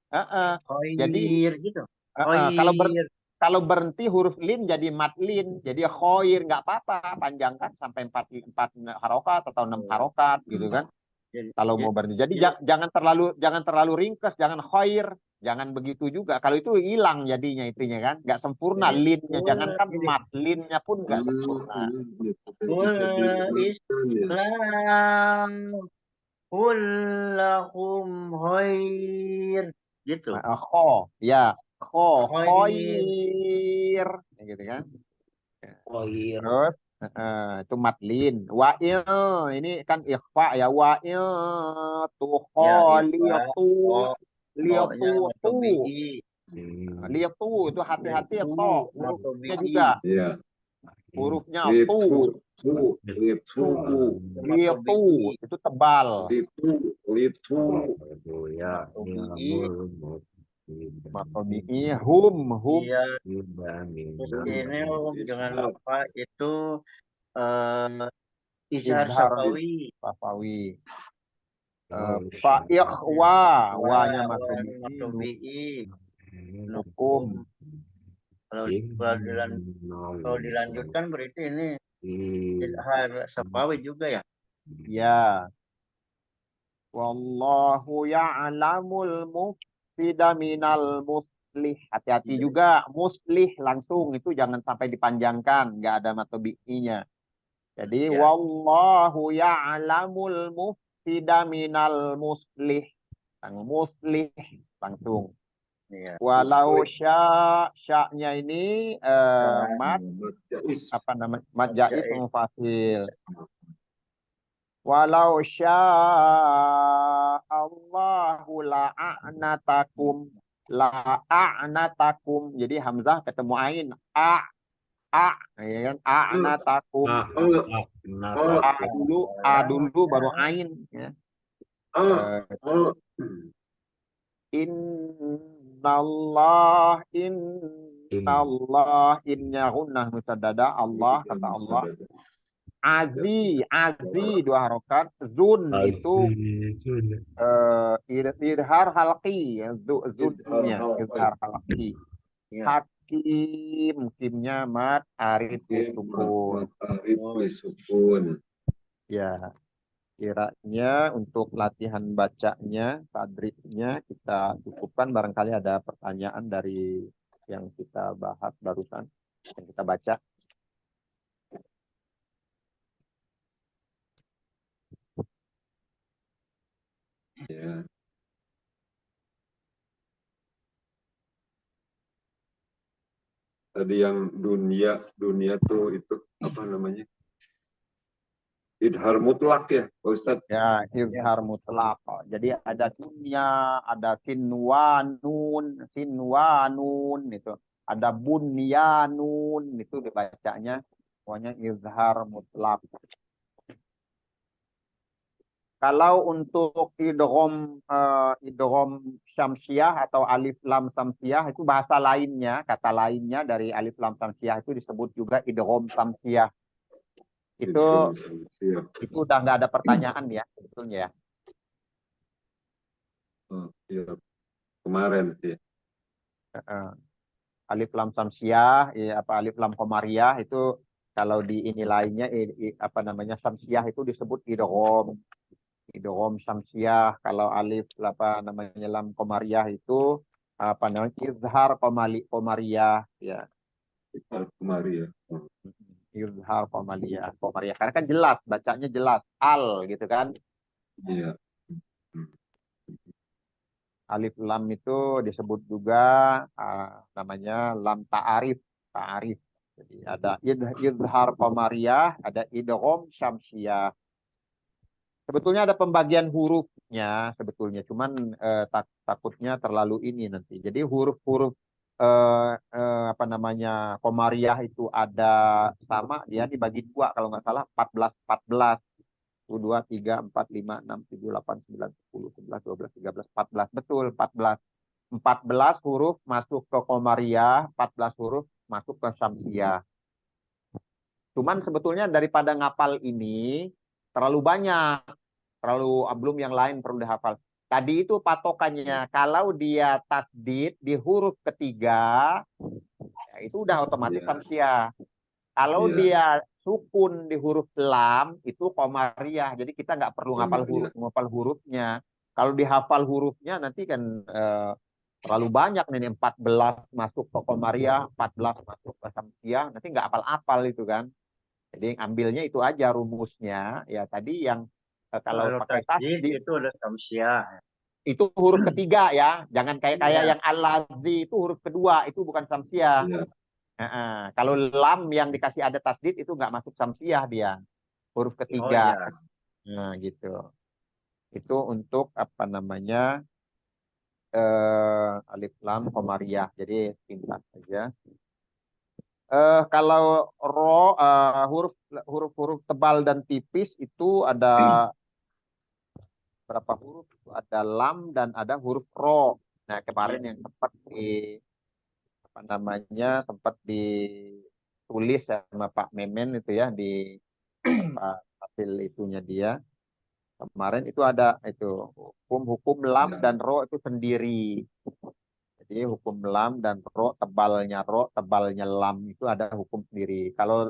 A: Jadi
B: Khair gitu.
A: kalau
B: Khair.
A: kalau berhenti huruf lin jadi matlin, jadi khair nggak apa-apa, panjangkan sampai 4 harokat atau 6 harokat gitu kan.
B: Jadi,
A: Kalau mau berhenti. Jadi jangan terlalu ringkas, jangan khair, jangan begitu juga. Kalau itu hilang jadinya itunya kan, nggak sempurna
B: jadi,
A: linnya. Jangankan
B: ini.
A: mat, linnya pun nggak sempurna.
B: Islam kullahum khair. Gitu.
A: Ya,
B: Khair.
A: khair, ya gitu kan.
D: Khair.
A: Terus itu matlin. Wa'il ini kan ikhfa ya, wa'il tuh
B: Ya,
A: khalitu
B: O-nya
A: liatu tu
B: matobi'i.
A: liatu itu hati-hati ya, to hurufnya
B: Matobi'i.
A: juga
C: Iya.
A: hurufnya tu
C: Litu,
A: liatu itu tebal.
C: litu.
D: Ya,
B: Matobi'i.
A: Matobi'i hum
B: Iya. Terus ini dengan apa itu izhar
A: izhar
B: safawi.
A: safawi. Fa ikhwa wanya matobi'i
B: Matobi'i.
A: nukum
B: Kalau kalau dilanjutkan berarti ini izhar safawi juga ya.
A: ya. Wallahu ya'lamul mufsida minal muslih. Hati-hati juga muslih langsung itu jangan sampai dipanjangkan, nggak ada matobi'inya. Jadi
B: Ya.
A: wallahu ya'lamul mufsida minal muslih. Yang muslih langsung.
B: Iya.
A: Walau sya-nya ini mat apa namanya? Mat jaiz mufasil. Walau Allahu la'anatakum la'anatakum. Jadi hamzah ketemu ain. Ya kan? A'natakum. A dulu baru ain ya. Innallah innya gunnah musaddada Allah kata Allah. Azi dua harokat, zun itu idhar halqi, zunnya idhar halqi. Hakim, kimnya mat, arif sukun. Ya, kiranya untuk latihan bacanya, tadribnya kita cukupkan. Barangkali ada pertanyaan dari yang kita bahas barusan, yang kita baca.
C: Ya. Tadi yang dunia tuh itu apa namanya? Idhar mutlak ya, Pak Ustadz?
A: Ya, izhar mutlak. Jadi ada dunya, ada sinwanun itu. Ada bunyanun itu dibacanya pokoknya izhar mutlak. Kalau untuk idgham syamsiah atau alif lam samsiah itu bahasa lainnya, kata lainnya dari alif lam samsiah itu disebut juga idgham samsiah. Itu udah nggak ada pertanyaan ya sebetulnya ya.
C: Ya. Kemarin sih.
A: Alif lam samsiah, alif lam komariah itu kalau di ini lainnya apa namanya samsiah itu disebut idgham samsiah. Kalau alif apa namanya lam komariah itu apa namanya izhar komariah ya.
C: Kemari ya.
A: Izhar qamariyah. Qamariyah. Karena kan jelas, bacanya jelas. Al gitu kan.
C: Iya. Hmm.
A: Alif lam itu disebut juga namanya lam ta'arif. Ta'arif. Jadi ada izhar qamariyah, ada idgham syamsiyah. Sebetulnya ada pembagian hurufnya sebetulnya, cuman takutnya terlalu ini nanti. Jadi huruf-huruf apa namanya komariah itu ada sama, dia dibagi dua kalau nggak salah 14 dua tiga empat lima enam tujuh delapan sembilan sepuluh 11 12 13 14 betul 14 huruf masuk ke komariah, 14 huruf masuk ke syamsiah. Cuman sebetulnya daripada ngapal ini terlalu banyak, terlalu belum yang lain perlu dihafal. Tadi itu patokannya kalau dia tasdid di huruf ketiga, ya itu udah otomatis
C: Iya.
A: samsiah. Kalau
C: Iya.
A: dia sukun di huruf lam itu komariah. Jadi kita nggak perlu ngapal hurufnya. Kalau dihafal hurufnya nanti kan terlalu banyak nih 14 masuk ke komariah, 14 masuk ke samsiah, nanti nggak apal-apal itu kan. Jadi ambilnya itu aja rumusnya. Ya tadi yang kalau
B: Kalau
A: pakai
B: tasdid
A: tasdid
B: itu ada tamsiah.
A: itu huruf ketiga ya. Jangan kayak
B: Iya.
A: yang al-ladzi itu huruf kedua, itu bukan samsiah.
C: Iya.
A: Kalau lam yang dikasih ada tasdid itu nggak masuk samsiah dia. Huruf
B: Oh
A: ketiga.
B: iya.
A: Nah, gitu. Itu untuk apa namanya? Alif lam komariah. Jadi pintas saja. Kalau huruf huruf tebal dan tipis itu ada berapa huruf? Ada lam dan ada huruf ro. Nah,
B: Iya.
A: kemarin yang sempat di apa namanya sempat ditulis sama Pak Memen itu ya di apa hasil itunya dia. Kemarin itu ada itu hukum lam
C: Iya.
A: dan ro itu sendiri. Jadi hukum lam dan ro, tebalnya lam itu ada hukum sendiri. Kalau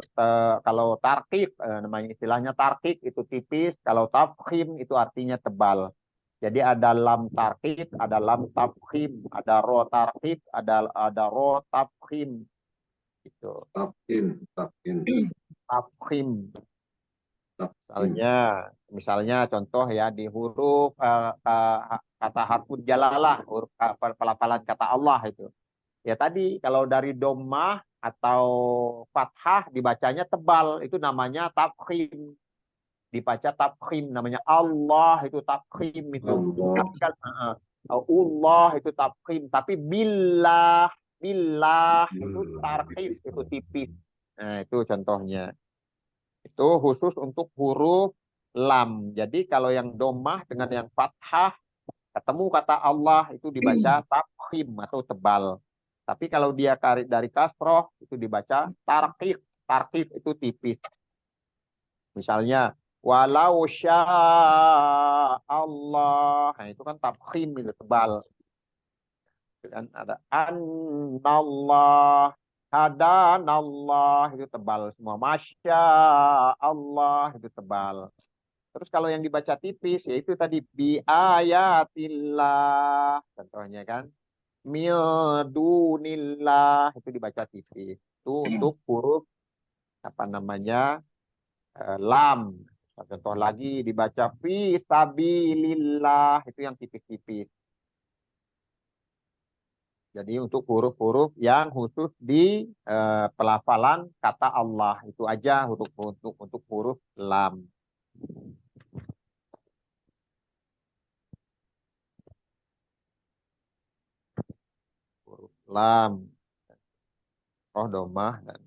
A: tarkik namanya istilahnya tarkik itu tipis, kalau tafkhim itu artinya tebal. Jadi ada lam tarkik, ada lam tafkhim, ada ro tarkik, ada ro tafkhim gitu.
C: Tapin.
A: Tafkhim
C: Tapin.
A: misalnya contoh ya di huruf kata harful jalalah, huruf pelafalan kata Allah itu. Ya tadi kalau dari domah atau fathah dibacanya tebal, itu namanya tafkhim. Dibaca tafkhim namanya Allah itu tafkhim itu.
C: Allah.
A: Tapi kan Allah itu tafkhim, tapi billah itu tarkhim itu tipis. Nah, itu contohnya. Itu khusus untuk huruf lam. Jadi kalau yang domah dengan yang fathah ketemu kata Allah itu dibaca tafkhim atau tebal. Tapi kalau dia dari kasroh itu dibaca tarkik. Tarkik itu tipis. Misalnya walau Allah. Nah, itu kan tafkhim itu tebal. Dan ada anallah, hadanallah itu tebal semua. Masya Allah itu tebal. Terus kalau yang dibaca tipis yaitu tadi bi ayatillah contohnya kan mil dunillah itu dibaca tipis. Itu untuk huruf apa namanya lam. Contoh lagi dibaca fi sabilillah itu yang tipis-tipis. Jadi untuk huruf-huruf yang khusus di pelafalan kata Allah itu aja untuk huruf lam. Huruf lam, roh domah dan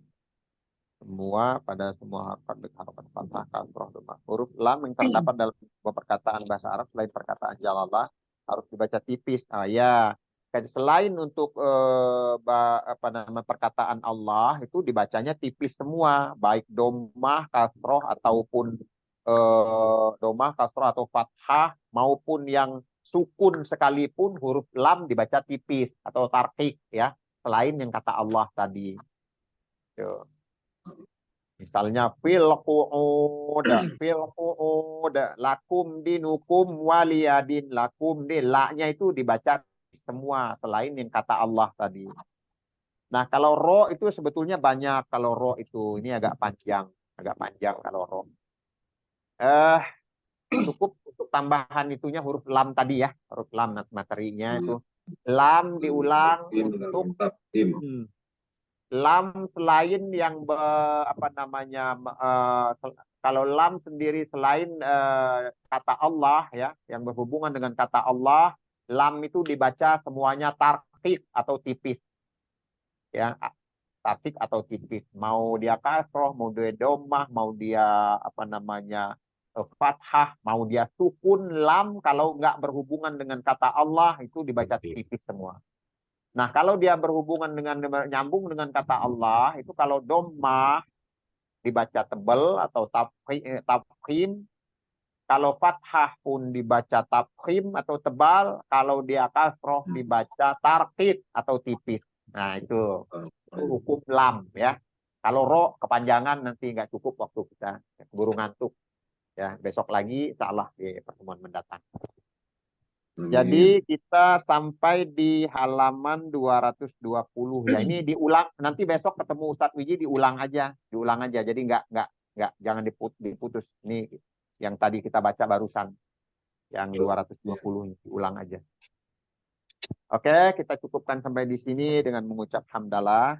A: semua pada semua harapan fathah kasroh domah. Huruf lam yang terdapat dalam sebuah perkataan bahasa Arab selain perkataan jalalah harus dibaca tipis. Ya, selain untuk apa nama perkataan Allah itu dibacanya tipis semua, baik domah, kasroh ataupun domah, kasroh atau fathah maupun yang sukun sekalipun huruf lam dibaca tipis atau tarkik ya, selain yang kata Allah tadi. Tuh. Misalnya fil qu'ud, lakum dinukum waliyadin, lakum din, la-nya itu dibaca semua selain yang kata Allah tadi. Nah, kalau ro itu sebetulnya banyak. Kalau ro itu ini agak panjang kalau ro. Eh, cukup untuk tambahan itunya huruf lam tadi ya, huruf lam materinya itu. Lam diulang untuk lam selain yang apa namanya kalau lam sendiri selain kata Allah ya, yang berhubungan dengan kata Allah, lam itu dibaca semuanya tarkik atau tipis. Ya, statik atau tipis, mau dia kasroh, mau dia domah, mau dia apa namanya fathah, mau dia sukun, lam kalau nggak berhubungan dengan kata Allah itu dibaca tipis semua. Nah, kalau dia berhubungan dengan nyambung dengan kata Allah itu kalau domah dibaca tebal atau tafkhim, kalau fathah pun dibaca tafkhim atau tebal, kalau dia kasroh dibaca tarkik atau tipis. Nah, itu hukum lam ya. Kalau ro kepanjangan nanti nggak cukup waktu kita, keburu ngantuk. Ya, besok lagi insya Allah di pertemuan mendatang. Jadi kita sampai di halaman 220 ya. Ini diulang, nanti besok ketemu Ustadz Wiji diulang aja. Jadi nggak jangan diputus. Ini yang tadi kita baca barusan. Yang 220 diulang aja. Oke, kita cukupkan sampai di sini dengan mengucap hamdalah.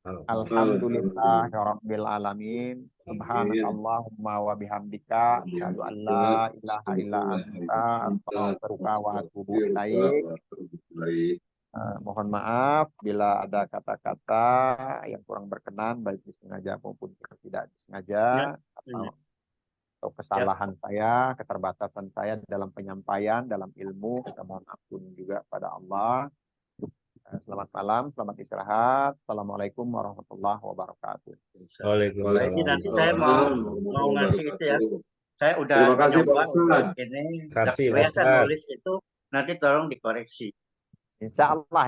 A: Alhamdulillah rabbil alamin. Subhanakallahumma wa bihamdika asyhadu an la ilaha illa anta astaghfiruka wa atubu ilaik. Mohon maaf bila ada kata-kata yang kurang berkenan baik disengaja maupun tidak disengaja atau kesalahan saya, keterbatasan saya dalam penyampaian, dalam ilmu, kita mohon ampun juga pada Allah. Selamat malam, selamat istirahat. Assalamualaikum warahmatullahi wabarakatuh.
D: Waalaikumsalam.
B: Jadi nanti saya mau ngasih itu ya. Saya udah
C: Terima kasih, Pak
B: nyoba
C: Ustadz.
B: untuk ini.
D: Kasih,
B: Biasa
D: Ustadz.
B: nulis itu nanti tolong dikoreksi.
A: Insya Allah.